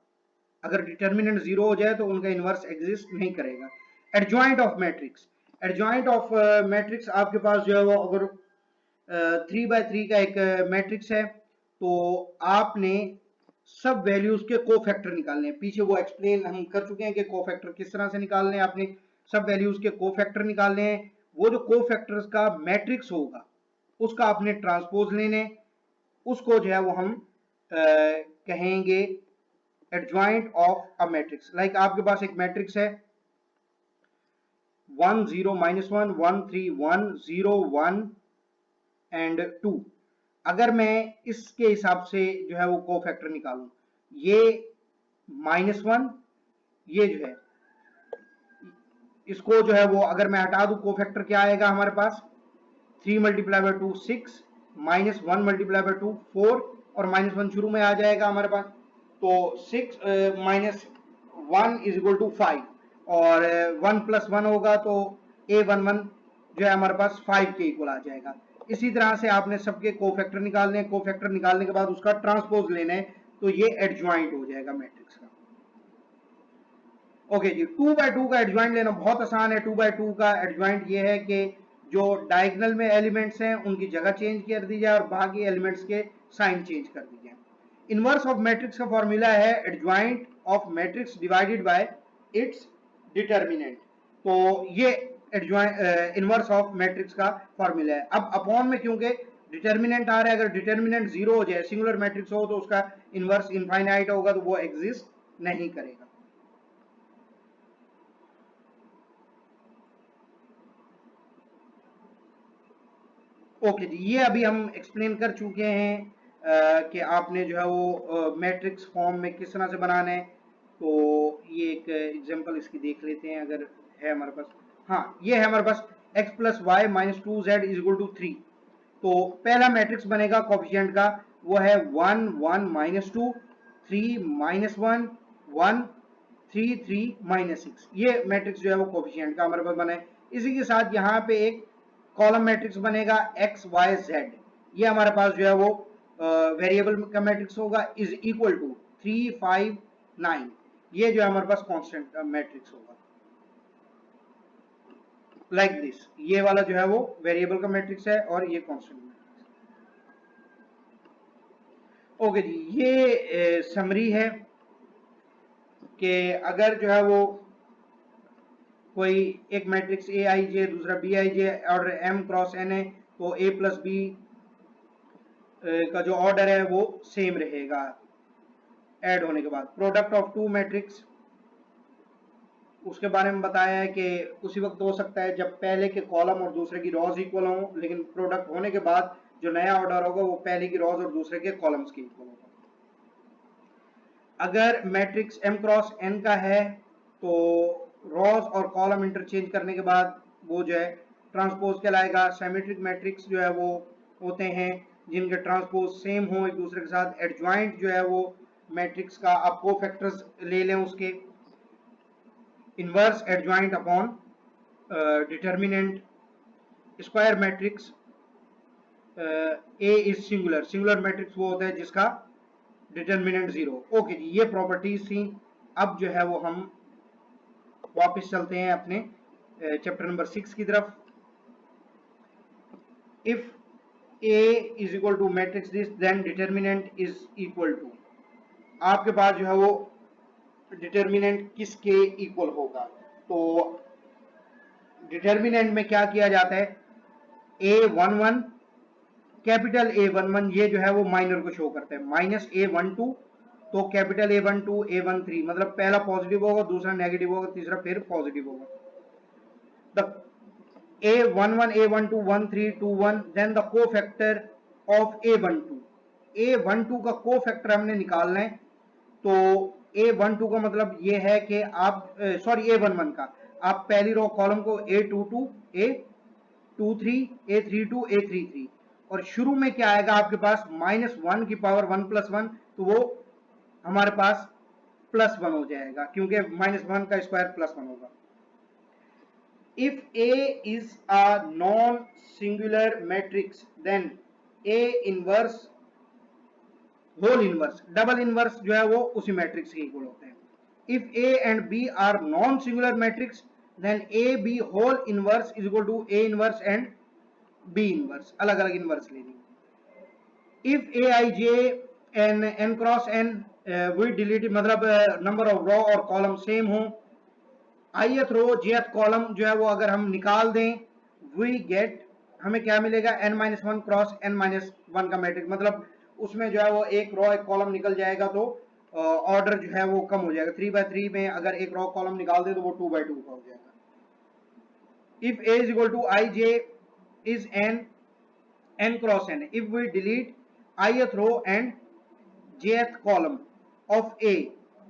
अगर डिटर्मिनेंट जीरो हो जाए तो उनका इनवर्स एग्जिस्ट नहीं करेगा। Adjoint of matrix, adjoint of matrix आपके पास जो है वो अगर 3x3 का एक मैट्रिक्स है तो आपने सब वैल्यूज के कोफैक्टर निकालने हैं। पीछे वो एक्सप्लेन हम कर चुके हैं कि कोफैक्टर किस तरह से निकालने हैं, आपने सब वैल्यूज के कोफैक्टर निकालने हैं। वो जो कोफैक्टर्स का मैट्रिक्स होगा उसका आपने ट्रांसपोज लेने, उसको जो है वो हम कहेंगे adjoint of a matrix. Like आपके पास एक मैट्रिक्स है 1 0 -1 1 3 1 0 1 एंड 2, अगर मैं इसके हिसाब से जो है वो कोफैक्टर निकालूं, ये -1, ये जो है इसको जो है वो अगर मैं हटा दूं कोफैक्टर क्या आएगा हमारे पास 3 × 2 6 -1 × 2 4 और -1 शुरू में आ जाएगा हमारे पास, तो 6 -1 = 5 और 1 + 1 होगा तो A11 जो है हमारे पास 5 के इक्वल आ जाएगा। इसी तरह से आपने सबके कोफैक्टर निकालने हैं, कोफैक्टर निकालने के बाद उसका ट्रांसपोज लेना है, तो ये एडजॉइंट हो जाएगा मैट्रिक्स का। ओके जी, 2x2 का एडजॉइंट लेना बहुत आसान है। 2x2 का एडजॉइंट ये है कि जो डायगोनल में एलिमेंट्स हैं उनकी जगह चेंज कर दी जाए और बाकी एलिमेंट्स के साइन चेंज कर दी जाए। इनवर्स ऑफ मैट्रिक्स का फॉर्मूला है adjoint of matrix divided by its determinant, तो ये एडजॉइंट इनवर्स ऑफ मैट्रिक्स का फॉर्मूला है। अब अपॉन में क्योंकि डिटर्मिनेंट आ रहा है, अगर डिटर्मिनेंट जीरो हो जाए, सिंगुलर मैट्रिक्स हो, तो उसका इनवर्स इनफाइनाइट होगा, तो वो एग्जिस्ट नहीं करेगा। ओके जी, ये अभी हम एक्सप्लेन कर चुके हैं कि आपने जो है वो मैट्रिक्स फॉर्म में किस तरह से बनाना है। तो ये एक एग्जांपल इसकी देख लेते हैं अगर है हमारे पास। हाँ, ये है हमारे पास x + y - 2z = 3। तो पहला मैट्रिक्स बनेगा कोफिशिएंट का, वो है 1 1 -2 3 -1 1 3 3 -6। ये मैट्रिक्स जो है वो कोफिशिएंट का हमारे पास बना है। इसी के साथ यहाँ पे एक कॉलम मैट्रिक्स बनेगा x y z, ये हमारे पास जो है वो वेरिएबल का मैट्रिक्स होगा, इज इक्वल टू 3 5 9, ये जो है हमारे पास कांस्टेंट मैट्रिक्स होगा लाइक दिस। ये वाला जो है वो वेरिएबल का मैट्रिक्स है और ये कांस्टेंट मैट्रिक्स। ओके जी, ये समरी है कि अगर जो है वो कोई एक मैट्रिक्स ए आई जे दूसरा B I J order m cross n है, तो a + b का जो ऑर्डर है वो सेम रहेगा ऐड होने के बाद। प्रोडक्ट ऑफ टू मैट्रिक्स, उसके बारे में बताया है कि उसी वक्त हो सकता है जब पहले के कॉलम और दूसरे की रॉज इक्वल हो, लेकिन प्रोडक्ट होने के बाद जो नया ऑर्डर होगा वो पहले की रॉज और दूसरे के कॉलम्स के इक्वल होगा। अगर मैट्रिक्स m क्रॉस n का है तो रॉज और कॉलम इंटरचेंज करने के बाद वो जो है ट्रांसपोज कहलाएगा। सिमेट्रिक मैट्रिक्स जो है वो होते हैं जिनके ट्रांसपोज सेम हो एक दूसरे के साथ। एडजॉइंट जो है वो मैट्रिक्स का आप कोफैक्टर्स ले लें उसके। Inverse adjoint upon determinant. Square matrix A is singular, singular matrix वो होता है जिसका डिटर्मिनेंट जीरो। ओके जी, ये प्रॉपर्टीज थी। अब जो है वो हम वापस चलते हैं अपने चैप्टर नंबर 6 की तरफ। If a is equal to matrix this then determinant is equal to, आपके पास जो है वो डिटर्मिनेंट किसके इक्वल होगा, तो डिटर्मिनेंट में क्या किया जाता है, A11 कैपिटल A11 ये जो है वो माइनर को शो करता है, माइनस A12 तो कैपिटल A12 A13 मतलब पहला पॉजिटिव होगा, दूसरा नेगेटिव होगा, तीसरा फिर पॉजिटिव होगा. The A11 A12 13 21 then the cofactor of A12 का कोफैक्टर हमने निकालना है. तो A12 का मतलब ये है कि आप सॉरी A11 का आप पहली रो कॉलम को A22 A23 A32 A33 और शुरू में क्या आएगा आपके पास -1 की पावर 1 + 1 तो वो हमारे पास +1 हो जाएगा क्योंकि -1 का स्क्वायर +1 होगा. If A is a non-singular matrix, then A inverse whole inverse double inverse जो है वो उसी मैट्रिक्स के इक्वल होते हैं. If A and B are non singular matrix then A B whole inverse is equal to A inverse and B inverse, अलग अलग इनवर्स लेनी. If A I J N N cross N we delete मतलब number of row और column same हो, ith row jth column जो है वो अगर हम निकाल दें वी गेट हमें क्या मिलेगा n-1 क्रॉस n-1 का मैट्रिक्स मतलब उसमें जो है वो एक रो एक कॉलम निकल जाएगा तो ऑर्डर जो है वो कम हो जाएगा. 3x3 में अगर एक रो कॉलम निकाल दे तो वो 2x2 का हो जाएगा. If a is equal to I J is n cross n if we delete ith row and jth column of a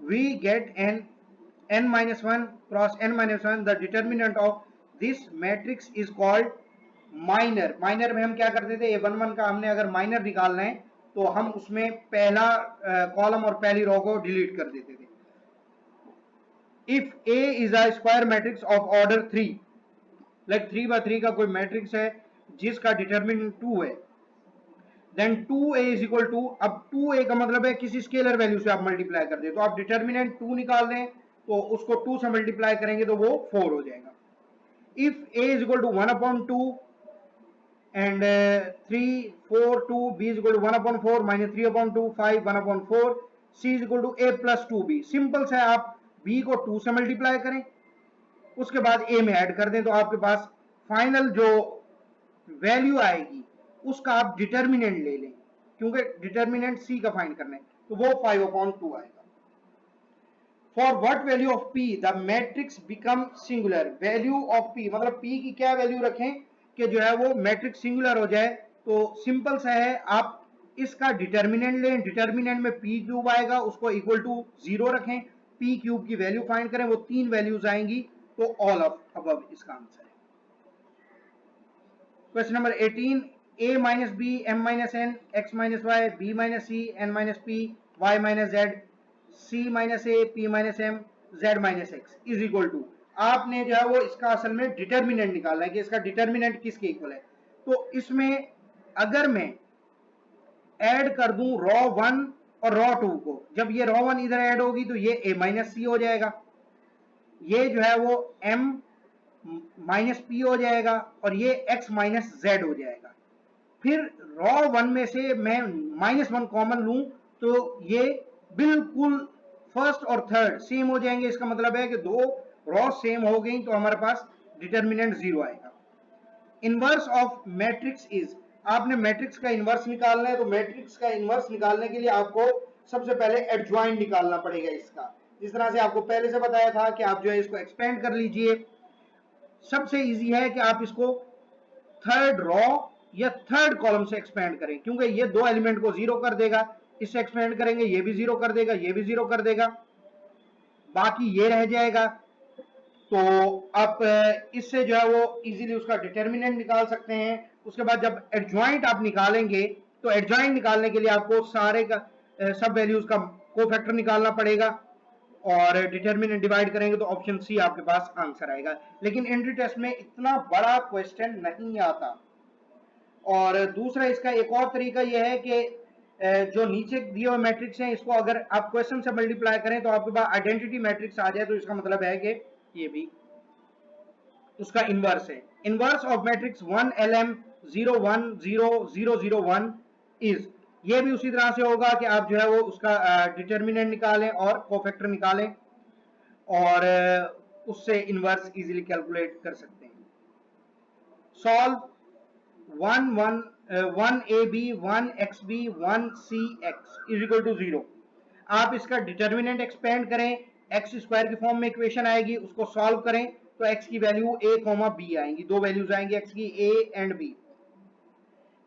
we get n-1 cross n-1 the determinant of this matrix is called minor. Minor में हम क्या करते थे A11 का हमने अगर minor निकालना है तो हम उसमें पहला कॉलम और पहली रो को डिलीट कर देते थे. If A is a square matrix of order 3 like 3x3 का कोई मैट्रिक्स है जिसका डिटर्मिनेंट 2 है then 2a is equal to, अब 2a का मतलब है किसी स्केलर वैल्यू से आप मल्टीप्लाई कर दे तो आप डिटर्मिनेंट 2 निकाल दें तो उसको 2 से मल्टीप्लाई करेंगे तो वो 4 हो जाएगा. If a is equal to 1/2 and 3 4 2 b is equal to 1/4 minus 3/2 5 1/4 c is equal to a plus 2b. Simple से आप b को 2 से मल्टीप्लाई करें उसके बाद a में ऐड कर दें तो आपके पास फाइनल जो वैल्यू आएगी उसका आप डिटर्मिनेंट ले लें क्योंकि डिटर्मिनेंट c का फाइंड करना है तो वो 5/2 आएगा. For what value of p the matrix become singular. Value of p मतलब p की क्या वैल्यू रखें कि जो है वो मैट्रिक्स सिंगुलर हो जाए तो सिंपल सा है आप इसका डिटर्मिनेंट लें. डिटर्मिनेंट में p क्यूब आएगा उसको इक्वल टू 0 रखें, p क्यूब की वैल्यू फाइंड करें वो 3 वैल्यूज आएंगी तो ऑल ऑफ अबव इसका आंसर है. Question number 18 a minus b m minus n x minus y b minus c n minus p y minus z c minus a p minus m z minus x is equal to, आपने जो है वो इसका असल में determinant निकालना है कि इसका डिटर्मिनेंट किसके इक्वल है. तो इसमें अगर मैं ऐड कर दूं रो 1 और रो 2 को, जब ये रो 1 इधर ऐड होगी तो ये a माइनस सी हो जाएगा, ये जो है वो m माइनस पी हो जाएगा और ये x माइनस जेड हो जाएगा. फिर रो 1 में से मैं -1 कॉमन लूं तो ये बिल्कुल फर्स्ट और थर्ड सेम हो जाएंगे. इसका मतलब है कि दो रो सेम हो गई तो हमारे पास डिटर्मिनेंट 0 आएगा. इनवर्स ऑफ मैट्रिक्स इज, आपने मैट्रिक्स का इनवर्स निकालना है तो मैट्रिक्स का इनवर्स निकालने के लिए आपको सबसे पहले एडजॉइंट निकालना पड़ेगा इसका. जिस तरह से आपको पहले से बताया था कि आप जो है इसको एक्सपेंड कर लीजिए. सबसे इजी है कि आप इसको थर्ड रो या थर्ड कॉलम से एक्सपेंड करें क्योंकि ये दो एलिमेंट को 0 कर देगा. इससे एक्सपेंड करेंगे ये भी 0 कर देगा, ये भी 0 कर देगा, बाकी ये रह जाएगा. तो आप इससे जो है वो इजीली उसका डिटर्मिनेंट निकाल सकते हैं. उसके बाद जब एडजॉइंट आप निकालेंगे तो एडजॉइंट निकालने के लिए आपको सारे का सब वैल्यूज का कोफैक्टर निकालना पड़ेगा और डिटर्मिनेंट डिवाइड करेंगे तो ऑप्शन सी आपके पास आंसर आएगा. लेकिन एंट्री टेस्ट में इतना बड़ा क्वेश्चन नहीं आता. और दूसरा इसका एक और तरीका यह है कि जो नीचे दिए हुए मैट्रिक्स हैं इसको अगर आप क्वेश्चन से मल्टीप्लाई करें तो आपके पास आइडेंटिटी मैट्रिक्स आ जाए तो इसका मतलब है कि ये भी उसका इनवर्स है. Inverse of matrix 1 lm 0 1 0 0 0 1 is, ये भी उसी तरह से होगा कि आप जो है वो उसका डिटर्मिनेंट निकालें और कोफैक्टर निकालें और उससे इनवर्स इजीली कैलकुलेट कर सकते हैं. Solve 1 1 1 1 C X is equal to 0। आप इसका डिटर्मिनेंट एक्सपेंड करें, एक्स स्क्वायर की फॉर्म में इक्वेशन आएगी, उसको सॉल्व करें तो एक्स की वैल्यू a कॉमा बी आएंगी, दो वैल्यूज आएंगी एक्स की, a and b।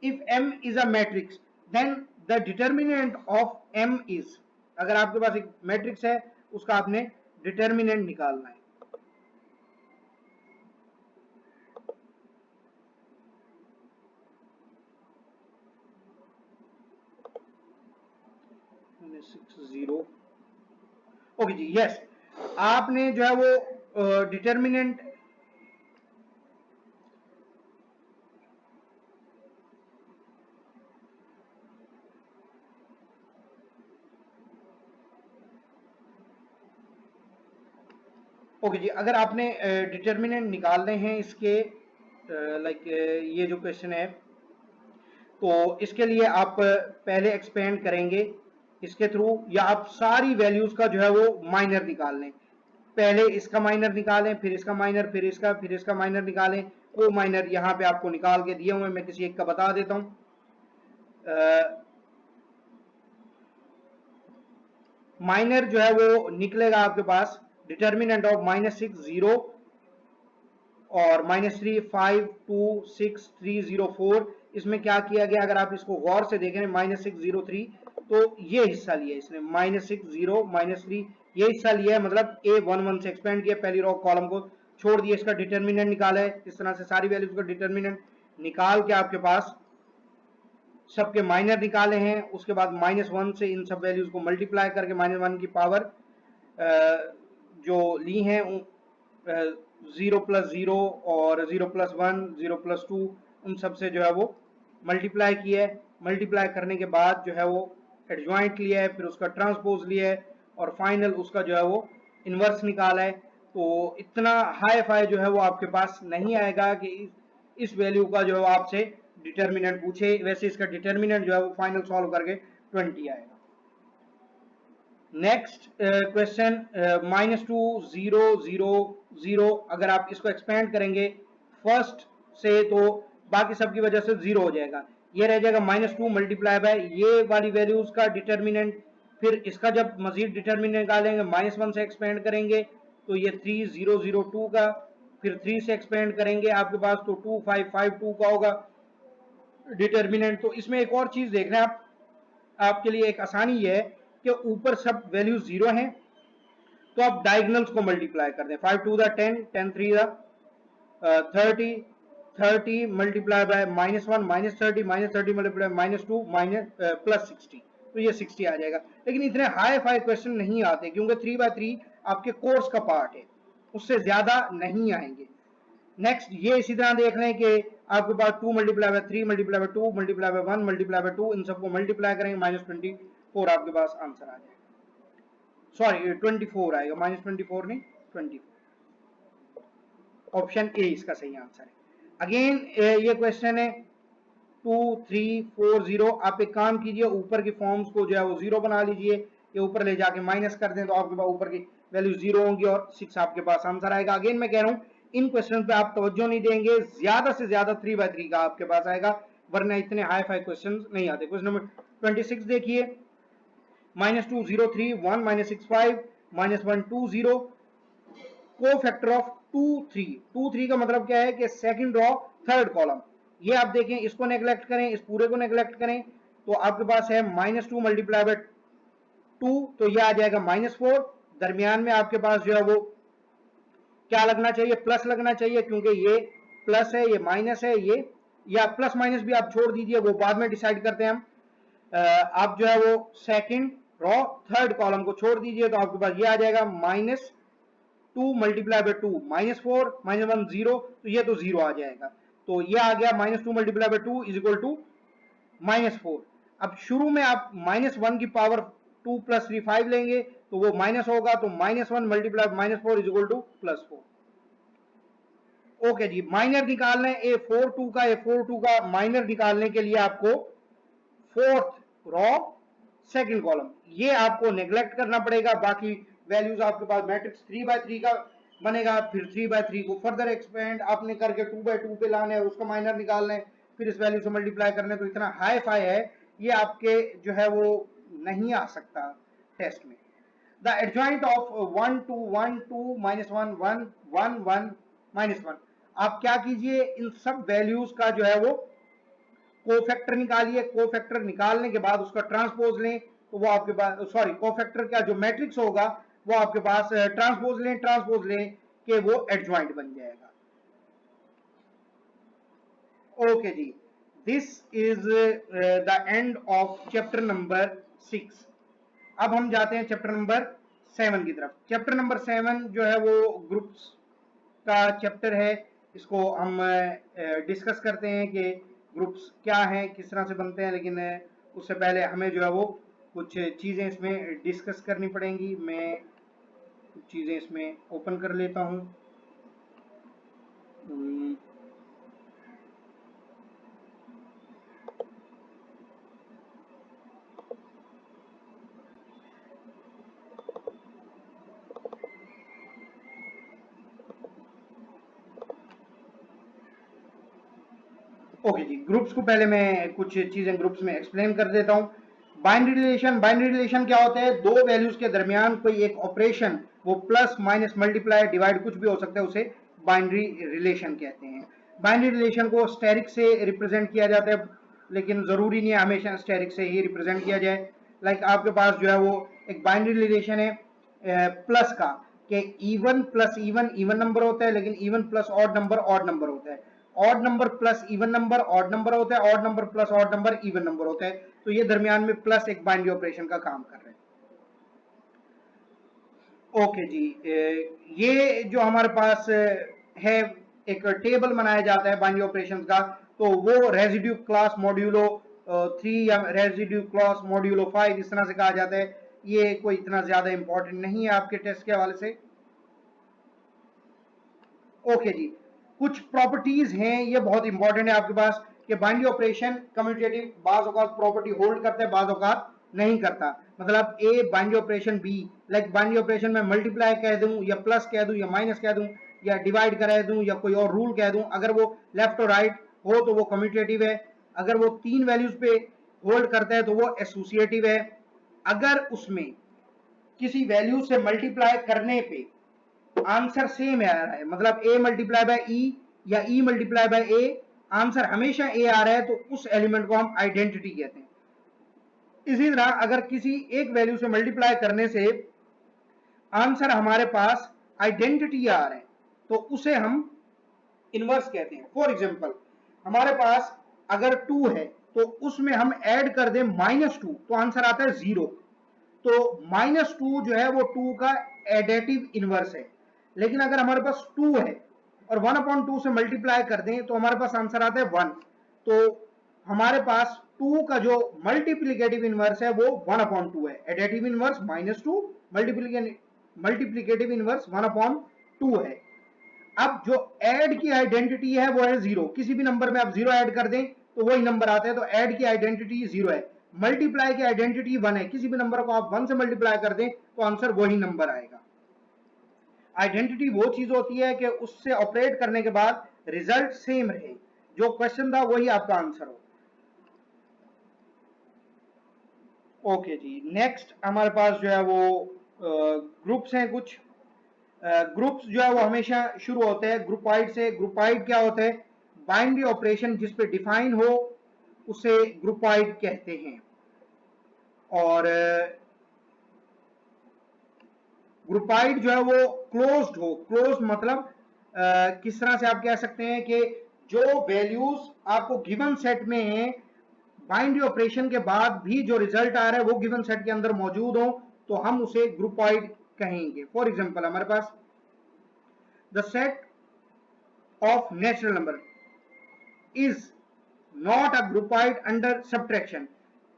If m is a matrix then the determinant of m is, अगर आपके पास एक मैट्रिक्स है उसका आपने डिटर्मिनेंट निकालना है। ओके जी, यस, आपने जो है वो डिटर्मिनेंट ओके जी, अगर आपने डिटर्मिनेंट निकालने हैं इसके लाइक ये जो क्वेश्चन है तो इसके लिए आप पहले एक्सपेंड करेंगे इसके थ्रू, या आप सारी वैल्यूज का जो है वो माइनर निकाल लें। पहले इसका माइनर निकालें, फिर इसका माइनर, फिर इसका माइनर निकालें। वो माइनर यहाँ पे आपको निकाल के दिए हुए, मैं किसी एक का बता देता हूँ। माइनर जो है वो निकलेगा आपके पास डिटर्मिनेंट ऑफ -6 0 और -3 5 2 6 3 0 4। इसमें क्या किया गया, अगर आप इसको गौर से देखें, -6 0 3, तो ये हिस्सा लिया इसने, -6 0 -3 ये हिस्सा लिया है, मतलब a11 से एक्सपेंड किया, पहली रो कॉलम को छोड़ दिया, इसका डिटर्मिनेंट निकाला है। इस तरह से सारी वैल्यूज का डिटर्मिनेंट निकाल के आपके पास सबके माइनर निकाले हैं, उसके बाद -1 से इन सब वैल्यूज को मल्टीप्लाई करके -1 की पावर जो ली हैं 0 + 0 और 0 + 1 0 + 2 उन सब से जो है वो मल्टीप्लाई किया है। मल्टीप्लाई करने के बाद जो है वो एडजॉइंट लिया है, फिर उसका ट्रांसपोज लिया है और फाइनल उसका जो है वो इन्वर्स निकाला है। तो इतना हाई फाई जो है वो आपके पास नहीं आएगा कि इस वैल्यू का जो है आपसे डिटर्मिनेंट पूछे। वैसे इसका डिटर्मिनेंट जो है वो फाइनल सॉल्व करके 20 आएगा। नेक्स्ट क्वेश्चन -2 0 0 0, अगर आप इसको एक्सपेंड करेंगे फर्स्ट से तो बाकी सब की वजह से 0 हो जाएगा, ये रह जाएगा -2 मल्टीप्लाई बाय ये वाली वैल्यूज का डिटर्मिनेंट। फिर इसका जब मजीद डिटर्मिनेंट निकालेंगे -1 से एक्सपेंड करेंगे तो ये 3 0 0 2 का, फिर 3 से एक्सपेंड करेंगे आपके पास तो 2 5 5 2 का होगा डिटर्मिनेंट। तो इसमें एक और चीज देखना है आप, आपके लिए एक आसानी ये है कि ऊपर सब वैल्यूज 0 हैं तो आप डायगोनल्स को मल्टीप्लाई कर दें, 5 2 10 10 3 30 30 मल्टीप्लाई बाय -1 -30 -30 मल्टीप्लाई -2 +60, तो ये 60 आ जाएगा। लेकिन इतने हाई फाई क्वेश्चन नहीं आते क्योंकि 3/3 आपके कोर्स का पार्ट है, उससे ज्यादा नहीं आएंगे। नेक्स्ट ये इसी तरह देख रहे हैं कि आपके पास 2 multiply by 3 multiply by 2 multiply by 1 multiply by 2, इन सबको मल्टीप्लाई करेंगे -24 आपके पास आंसर आ जाएगा। सॉरी 24 आएगा, -24 नहीं 24। ऑप्शन ए इसका सही आंसर है। अगेन ये क्वेश्चन है 2 3 4 0। आप एक काम कीजिए, ऊपर की फॉर्म्स को जो है वो 0 बना लीजिए, ये ऊपर ले जाके माइनस कर दें तो आपके पास ऊपर की वैल्यू 0 होंगी और 6 आपके पास आंसर आएगा। अगेन मैं कह रहा हूं इन क्वेश्चन पे आप तवज्जो नहीं देंगे, ज्यादा से ज्यादा 3/3 का आपके पास आएगा, वरना इतने हाई फाई क्वेश्चन नहीं आते। क्वेश्चन नंबर 26 देखिए, -2 0 3 1 -6 5 -1 2 0, को फैक्टर ऑफ 2 3। 2 3 का मतलब क्या है कि सेकंड रो थर्ड कॉलम, ये आप देखें, इसको नेग्लेक्ट करें, इस पूरे को नेग्लेक्ट करें तो आपके पास है -2 मल्टीप्लाई बाय 2, तो ये आ जाएगा -4। दरमियान में आपके पास जो है वो क्या लगना चाहिए, प्लस लगना चाहिए, क्योंकि ये प्लस है ये माइनस है, ये या प्लस माइनस भी आप छोड़ दीजिए, वो बाद में डिसाइड करते हैं हम। आप जो है वो सेकंड रो थर्ड कॉलम को छोड़ दीजिए तो आपके पास ये आ जाएगा -2 मल्टीप्लाई बाय 2 -4 -1 0, तो ये तो 0 आ जाएगा, तो ये आ गया -2 multiply by 2 is equal to -4। अब शुरू में आप -1 की पावर 2 + 3 5 लेंगे तो वो माइनस होगा, तो -1 multiply -4 is equal to +4। Okay जी, माइनर निकालना है A42 का माइनर निकालने के लिए आपको फोर्थ रो सेकंड कॉलम ये आपको नेग्लेक्ट करना पड़ेगा। बाकी वैल्यूज आपके पास मैट्रिक्स 3/3 का बनेगा, फिर 3/3 को फर्दर एक्सपेंड आपने करके 2/2 पे लाने हैं, उसका माइनर निकालना है, फिर इस वैल्यू से मल्टीप्लाई करने, तो इतना हाई फाई है ये, आपके जो है वो नहीं आ सकता टेस्ट में। द एडजॉइंट ऑफ 1 2 1 2 -1 1 1 1 -1, आप क्या कीजिए, इन सब वैल्यूज का जो है वो कोफैक्टर निकालिए, कोफैक्टर निकालने के बाद उसका ट्रांसपोज लें, तो वो आपके पास, सॉरी, कोफैक्टर का जो मैट्रिक्स होगा वो आपके पास ट्रांसपोज लें कि वो एडजॉइंट बन जाएगा। ओके जी, this is the end of chapter number 6। अब हम जाते हैं चैप्टर नंबर 7 की तरफ। चैप्टर नंबर 7 जो है वो ग्रुप्स का चैप्टर है, इसको हम डिस्कस करते हैं कि ग्रुप्स क्या हैं, किस तरह से बनते हैं, लेकिन उससे पहले हमें जो है वो कुछ चीज़ें इसमें डिस्कस करनी पड़ेंगी। मैं कुछ चीज़ें इसमें ओपन कर लेता हूँ। ओके जी, ग्रुप्स को पहले मैं कुछ चीजें ग्रुप्स में एक्सप्लेन कर देता हूँ। बाइनरी रिलेशन क्या होता है, दो वैल्यूज के दरमियान कोई एक ऑपरेशन, वो प्लस माइनस मल्टीप्लाई डिवाइड कुछ भी हो सकता है, उसे बाइनरी रिलेशन कहते हैं। बाइनरी रिलेशन को स्टेरिक से रिप्रेजेंट किया जाता है, लेकिन जरूरी नहीं है हमेशा स्टेरिक से ही रिप्रेजेंट किया जाए। लाइक आपके पास जो है वो एक बाइनरी रिलेशन है प्लस का, कि even plus even even number होता है, लेकिन even plus odd number odd number होता है, odd number plus even number odd number होता है, odd number plus odd number even number होता है। तो ये दरमियान में प्लस एक बाइनरी ऑपरेशन का काम कर रहे हैं। ओके जी, ये जो हमारे पास है, एक टेबल बनाया जाता है बाइनरी ऑपरेशंस का, तो वो रेजिड्यू क्लास मॉड्यूलो 3 या रेजिड्यू क्लास मॉड्यूलो 5 इस तरह से कहा जाता है। ये कोई इतना ज्यादा इंपॉर्टेंट नहीं है आपके टेस्ट के हवाले से। ओके जी, कुछ प्रॉपर्टीज हैं, ये बहुत इंपॉर्टेंट है आपके पास, कि बाइनरी ऑपरेशन कम्यूटेटिव बाज औकात प्रॉपर्टी होल्ड करता है, बाज औकात नहीं करता। मतलब A binary operation B, like binary operation में मल्टीप्लाई कह दूं या प्लस कह दूं या माइनस कह दूं या डिवाइड करा दूं या कोई और रूल कह दूं, अगर वो लेफ्ट और राइट हो तो वो कम्यूटेटिव है, अगर वो तीन वैल्यूज पे होल्ड करता है तो वो एसोसिएटिव है, अगर उसमें किसी वैल्यू से मल्टीप्लाई करने पे आंसर सेम आ रहा है, मतलब ए मल्टीप्लाई बाय ई या ई मल्टीप्लाई बाय ए, आंसर हमेशा ए आ रहा है, तो उस एलिमेंट को हम आइडेंटिटी कहते हैं। इसी तरह अगर किसी एक वैल्यू से मल्टीप्लाई करने से आंसर हमारे पास आइडेंटिटी आ रहा है, तो उसे हम इनवर्स कहते हैं। फॉर एग्जाम्पल, हमारे पास अगर 2 है, तो उसमें हम ऐड कर दें -2, तो आंसर आता है 0। तो -2 जो है वो 2 का एडेटिव इनवर्स है। लेकिन अगर हमारे पास 2 है और 1/2 से मल्टीप्लाई कर दें, तो हमारे पास आंसर आता है 1। तो हमारे पास 2 का जो मल्टीप्लीकेटिव इनवर्स है वो 1/2 है, एडेटिव इनवर्स -2, मल्टीप्लीकेटिव इनवर्स 1/2 है। अब जो ऐड की आइडेंटिटी है वो है 0, किसी भी नंबर में आप 0 ऐड कर दें तो वही नंबर आता है, तो ऐड की आइडेंटिटी 0 है। मल्टीप्लाई की आइडेंटिटी 1 है, किसी भी नंबर को आप 1 से मल्टीप्लाई कर दें तो आंसर वही नंबर आएगा। आइडेंटिटी वो चीज होती है कि उससे ऑपरेट करने के बाद रिजल्ट सेम रहे, जो क्वेश्चन था वही आपका आंसर हो। ओके जी, नेक्स्ट हमारे पास जो है वो ग्रुप्स हैं कुछ। ग्रुप्स जो है वो हमेशा शुरू होते हैं ग्रुपाइड से। ग्रुपाइड क्या होता है, बाइनरी ऑपरेशन जिस पे डिफाइन हो उसे ग्रुपाइड कहते हैं। और ग्रुपाइड जो है वो क्लोज्ड हो, क्लोज मतलब किस तरह से आप कह सकते हैं कि जो वैल्यूज आपको गिवन सेट में है, बाइनरी ऑपरेशन के बाद भी जो रिजल्ट आ रहा है वो गिवन सेट के अंदर मौजूद हो, तो हम उसे ग्रुपाइड कहेंगे। फॉर एग्जांपल, हमारे पास the set of natural number is not a groupoid under subtraction,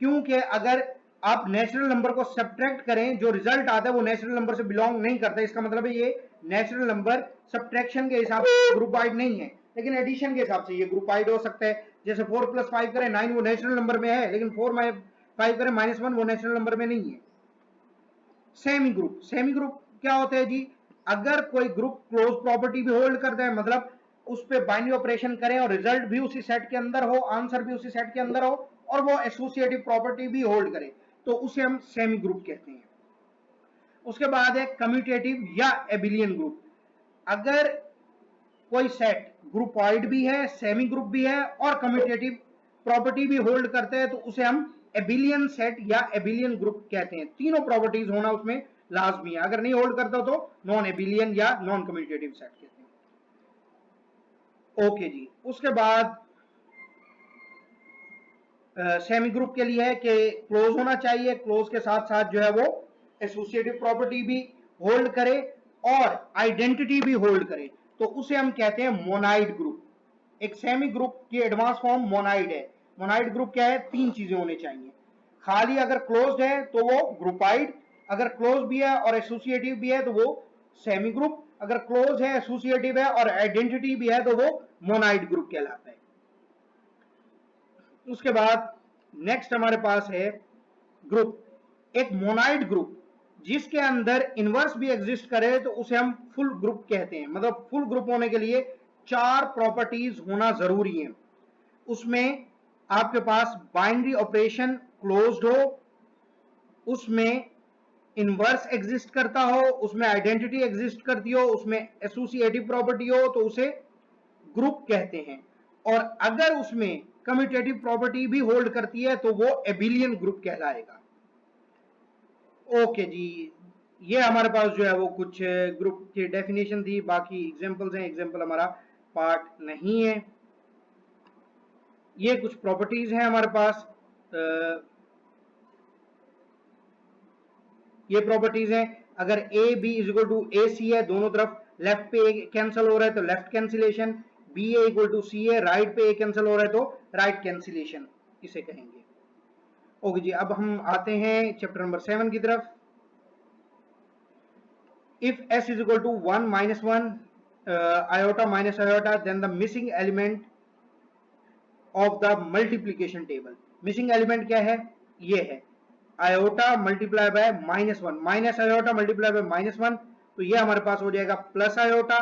क्योंकि अगर आप नेचुरल नंबर को सब्ट्रैक्ट करें, जो रिजल्ट आता है वो नेचुरल नंबर से बिलोंग नहीं करता। इसका मतलब है ये नेचुरल नंबर सब्ट्रैक्शन के हिसाब से ग्रुपाइड नहीं है, लेकिन एडिशन के हिसाब से ये ग्रुपाइड हो सकता है। जैसे 4 + 5 करें 9, वो नेचुरल नंबर में है, लेकिन 4 - 5 करें -1, वो नेचुरल नंबर में नहीं है। सेमी ग्रुप, सेमी ग्रुप क्या होता है जी, अगर कोई ग्रुप क्लोज प्रॉपर्टी भी होल्ड करता है, मतलब उस पर बाइनरी ऑपरेशन करें और रिजल्ट भी उसी सेट के अंदर हो, आंसर भी उसी सेट के अंदर हो, और वो एसोसिएटिव प्रॉपर्टी भी होल्ड करे, तो उसे हम सेमी ग्रुप कहते हैं। उसके बाद है कम्यूटेटिव या एबिलियन ग्रुप। अगर कोई सेट ग्रुपॉइड भी है, सेमी ग्रुप भी है और कम्यूटेटिव प्रॉपर्टी भी होल्ड करते हैं, तो उसे हम एबिलियन सेट या एबिलियन ग्रुप कहते हैं। तीनों प्रॉपर्टीज होना उसमें लाजमी है, अगर नहीं होल्ड करता तो नॉन एबिलियन या नॉन कम्यूटेटिव सेट कहते हैं। ओके जी, उसके बाद सेमी ग्रुप के लिए है कि क्लोज होना चाहिए, क्लोज के साथ साथ जो है वो एसोसिएटिव प्रॉपर्टी भी होल्ड करे और आइडेंटिटी भी होल्ड करे, तो उसे हम कहते हैं मोनाइड ग्रुप। एक सेमी ग्रुप की एडवांस फॉर्म मोनाइड है। मोनाइड ग्रुप क्या है? तीन चीजें होनी चाहिए, खाली अगर क्लोज्ड है तो वो ग्रुपाइड, अगर क्लोज भी है और एसोसिएटिव भी है तो वो सेमी ग्रुप, अगर क्लोज है, एसोसिएटिव है और आइडेंटिटी भी है तो वो मोनाइड ग्रुप कहलाता है। उसके बाद नेक्स्ट हमारे पास है ग्रुप, एक मोनाइड ग्रुप जिसके अंदर इनवर्स भी एग्जिस्ट करे तो उसे हम फुल ग्रुप कहते हैं। मतलब फुल ग्रुप होने के लिए चार प्रॉपर्टीज होना जरूरी है। उसमें आपके पास बाइनरी ऑपरेशन क्लोज्ड हो, उसमें इनवर्स एग्जिस्ट करता हो, उसमें आइडेंटिटी एग्जिस्ट करती हो, उसमें एसोसिएटिव प्रॉपर्टी हो, तो उसे ग्रुप कहते हैं। और अगर उसमें कम्यूटेटिव प्रॉपर्टी भी होल्ड करती है तो वो एबिलियन ग्रुप कहलाएगा। ओके जी, ये हमारे पास जो है वो कुछ ग्रुप की डेफिनेशन थी, बाकी एग्जांपल्स हैं, एग्जांपल हमारा पार्ट नहीं है। ये कुछ प्रॉपर्टीज हैं हमारे पास, ये प्रॉपर्टीज हैं। अगर A B is equal to A C है, दोनों तरफ लेफ्ट पे ए कैंसिल हो रहा है तो left cancellation, B A equal to C है, राइट पे ए कैंसिल हो रहा है तो राइट कैंसिलेशन इसे कहेंगे। ओके जी, अब हम आते हैं चैप्टर नंबर 7 की तरफ। If s is equal to 1 minus 1 iota minus iota, then the missing element of the multiplication table. Missing element क्या है? ये है iota multiply by minus 1, minus iota multiply by minus 1, तो ये हमारे पास हो जाएगा प्लस आयोटा,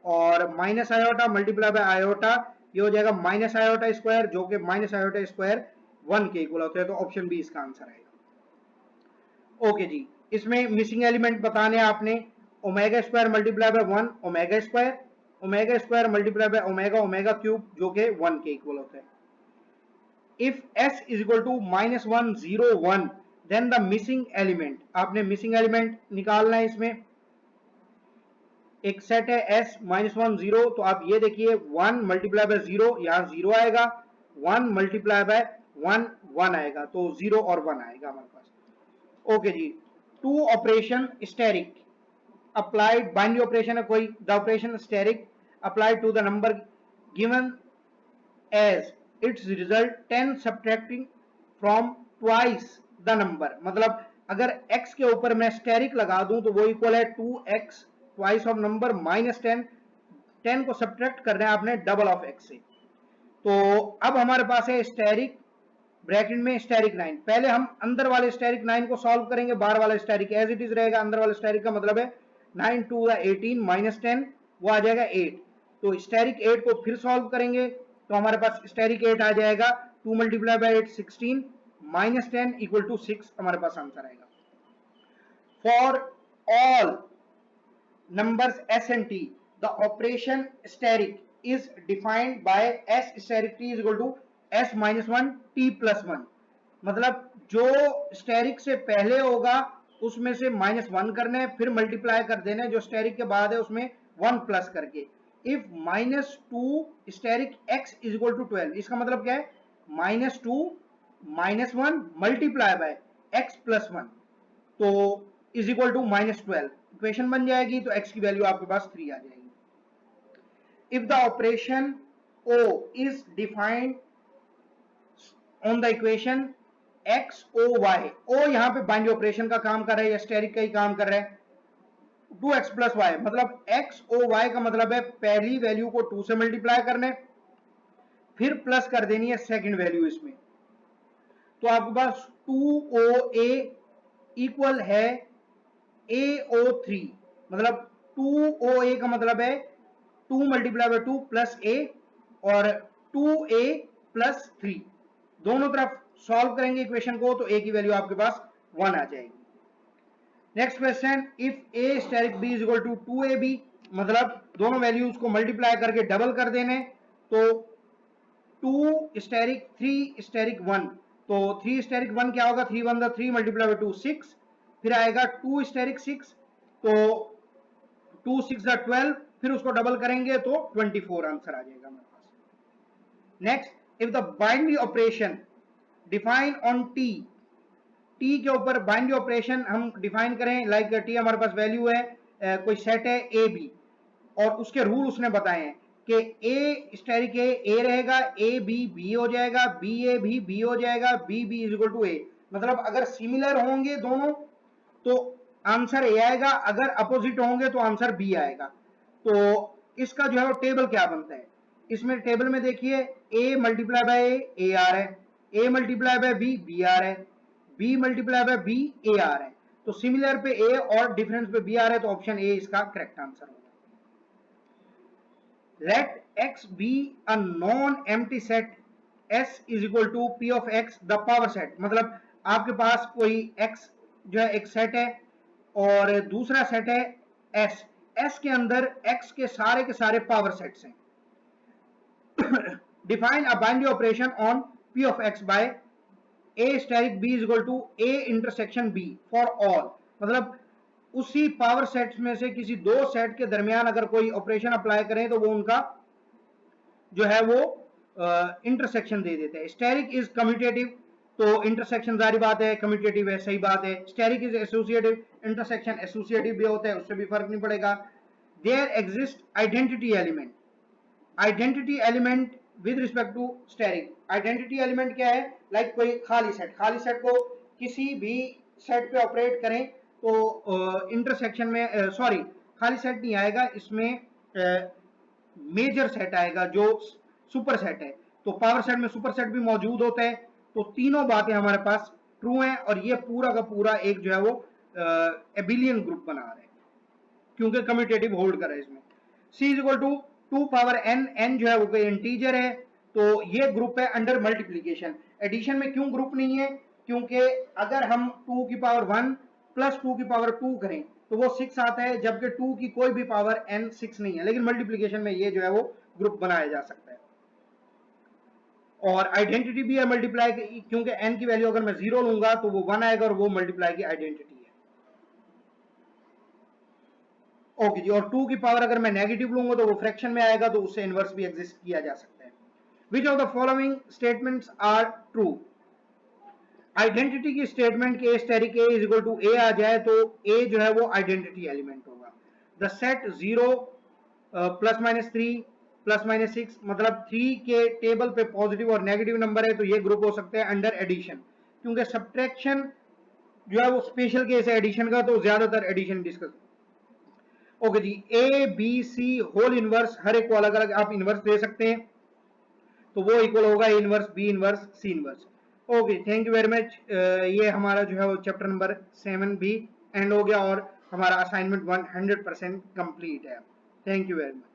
और minus iota multiply by iota ये हो जाएगा माइनस आयोटा स्क्वायर, जो कि माइनस आयोटा स्क्वायर 1 के इक्वल होता है, तो ऑप्शन बी इसका आंसर आएगा। ओके जी, इसमें मिसिंग एलिमेंट बताने आपने omega square multiply by 1 omega square, omega square multiply by omega omega cube, जो कि 1 के इक्वल होता है। If s is equal to minus 1 0 1, then the missing element, आपने मिसिंग एलिमेंट निकालना है। इसमें एक सेट है s माइनस 1 0, तो आप ये देखिए 1 मल्टीप्लाई बाय 0, यहाँ 0 आएगा, 1 मल्टीप्लाई बाय 1 1 आएगा, तो 0 और 1 आएगा हमारे पास। ओके जी, two operation asterisk applied, binary operation है कोई, the operation asterisk applied to the number given as its result 10 subtracting from twice the number। मतलब अगर x के ऊपर मैं स्टेरिक लगा दूं तो वो इक्वल है 2x twice of number minus 10, 10 को सब्ट्रैक्ट करना है आपने डबल ऑफ x से। तो अब हमारे पास है स्टेरिक ब्रैकेट में स्टेरिक 9, पहले हम अंदर वाले स्टेरिक 9 को सॉल्व करेंगे, बाहर वाला स्टेरिक एज इट इज रहेगा। अंदर वाले स्टेरिक का मतलब है 9 टू 18 माइनस 10, वो आ जाएगा 8, तो स्टेरिक 8 को फिर सॉल्व करेंगे तो हमारे पास स्टेरिक 8 आ जाएगा, 2 multiply by 8 16 minus 10 equal to 6 हमारे पास आंसर आएगा। For all numbers s and t, the operation steric is defined by s steric t is equal to s minus 1 t plus 1। मतलब जो स्टेरिक से पहले होगा उसमें से माइनस 1 करना है, फिर मल्टीप्लाई कर देना है जो स्टेरिक के बाद है उसमें 1 प्लस करके। If minus 2 asterisk x is equal to 12, इसका मतलब क्या है? Minus 2 minus 1 multiply by x plus 1, तो is equal to minus 12, equation बन जाएगी, तो x की वैल्यू आपके पास 3 आ जाएगी। If the operation o is defined on the equation x o y, o यहां पे बाइनरी ऑपरेशन का काम कर रहा है या स्टेरिक का ही काम कर रहा है, 2x प्लस वाई, मतलब x o y का मतलब है पहली वैल्यू को 2 से मल्टीप्लाई करना है, फिर प्लस कर देनी है सेकंड वैल्यू इसमें, तो आपके पास 2oa इक्वल है AO3, मतलब 2OA का मतलब है 2 मल्टीप्लाई बाय 2 प्लस ए और 2A प्लस 3, दोनों तरफ सॉल्व करेंगे इक्वेशन को तो ए की वैल्यू आपके पास 1 आ जाएगी। Next question, if A asterisk B is equal to 2AB, मतलब दोनों वैल्यूज को मल्टीप्लाई करके डबल कर देने, तो 2 स्टेरिक 3 स्टेरिक 1, तो 3 स्टेरिक 1 क्या होगा, 3 1 3 मल्टीप्लाई बाय 2 6, फिर आएगा 2 स्टेरिक 6, तो 2 6 12, फिर उसको डबल करेंगे तो 24 आंसर आ जाएगा हमारे पास। Next, if the binary operation define on T, T के ऊपर बाइनरी ऑपरेशन हम डिफाइन करें, लाइक टी हमारे पास वैल्यू है, कोई सेट है ए बी और उसके रूल उसने बताए हैं कि ए स्टेरिक ए रहेगा, ए बी बी हो जाएगा, बी ए भी बी हो जाएगा, B B is equal to A, मतलब अगर सिमिलर होंगे दोनों तो आंसर ए आएगा, अगर अपोजिट होंगे तो आंसर बी आएगा। तो इसका जो है वो टेबल क्या बनता है, इसमें टेबल में देखिए A multiply by A R है, A multiply by B B R है, B multiply by B A R है, तो सिमिलर पे ए और डिफरेंस पे बी आर है, तो ऑप्शन ए इसका करेक्ट आंसर होगा। Let x be a non-empty set s is equal to p of x the power set, मतलब आपके पास कोई x जो है एक सेट है और दूसरा सेट है s, s के अंदर x के सारे पावर सेट्स हैं। Define a binary operation on p of x by a asterisk b is equal to a intersection b for all, मतलब उसी पावर सेट्स में से किसी दो सेट के दरमियान अगर कोई ऑपरेशन अप्लाई करें तो वो उनका जो है वो इंटरसेक्शन दे देते हैं। स्टेरिक इज कम्यूटेटिव, तो इंटरसेक्शन जारी बात है, कम्यूटेटिव है, सही बात है। Asterisk is associative, intersection associative भी होता है, उससे भी फर्क नहीं पड़ेगा। There exist identity element, identity element with respect to asterisk, identity element क्या है, लाइक कोई खाली सेट को किसी भी सेट पे ऑपरेट करें तो इंटरसेक्शन में सॉरी खाली सेट नहीं आएगा, इसमें मेजर सेट आएगा जो सुपर सेट है, तो पावर सेट में सुपर सेट भी मौजूद होता है, तो तीनों बातें हमारे पास ट्रू हैं और ये पूरा का पूरा एक जो है वो एबिलियन ग्रुप बना रहा है क्योंकि कम्यूटेटिव होल्ड कर रहा है इसमें। c is equal to 2 power n, n जो है वो कोई इंटीजर है, तो ये ग्रुप है अंडर मल्टीप्लीकेशन। एडिशन में क्यों ग्रुप नहीं है, क्योंकि अगर हम 2 की पावर 1 प्लस 2 की पावर 2 करें तो वो 6 आता है, जबकि 2 की कोई भी पावर n 6 नहीं है, लेकिन मल्टीप्लीकेशन में ये जो है वो ग्रुप बनाया जा सकता है। और आइडेंटिटी भी है मल्टीप्लाई, क्योंकि n की वैल्यू अगर मैं 0 लूंगा तो वो 1 आएगा और वो मल्टीप्लाई की आइडेंटिटी है। ओके जी, और 2 की पावर अगर मैं नेगेटिव लूंगा तो वो फ्रैक्शन में आएगा, तो उससे इनवर्स भी एग्जिस्ट किया जा सकता है। Which of the following statements are true, identity की स्टेटमेंट के asterisk A is equal to A आ जाए तो ए जो है वो आइडेंटिटी एलिमेंट होगा। The set 0 plus minus 3 plus minus 6, मतलब 3 के टेबल पे पॉजिटिव और नेगेटिव नंबर है तो ये ग्रुप हो सकते हैं अंडर एडिशन, क्योंकि सब्ट्रैक्शन जो है वो स्पेशल केस है एडिशन का, तो ज्यादातर एडिशन डिस्कस। ओके जी, A B C whole inverse, हर एक को अलग अलग आप इनवर्स दे सकते हैं, तो वो इक्वल होगा A inverse B inverse C inverse. Okay, thank you very much. ये हमारा जो है वो चैप्टर नंबर 7 भी एंड हो गया और हमारा असाइनमेंट 100% कंप्लीट है। Thank you very much.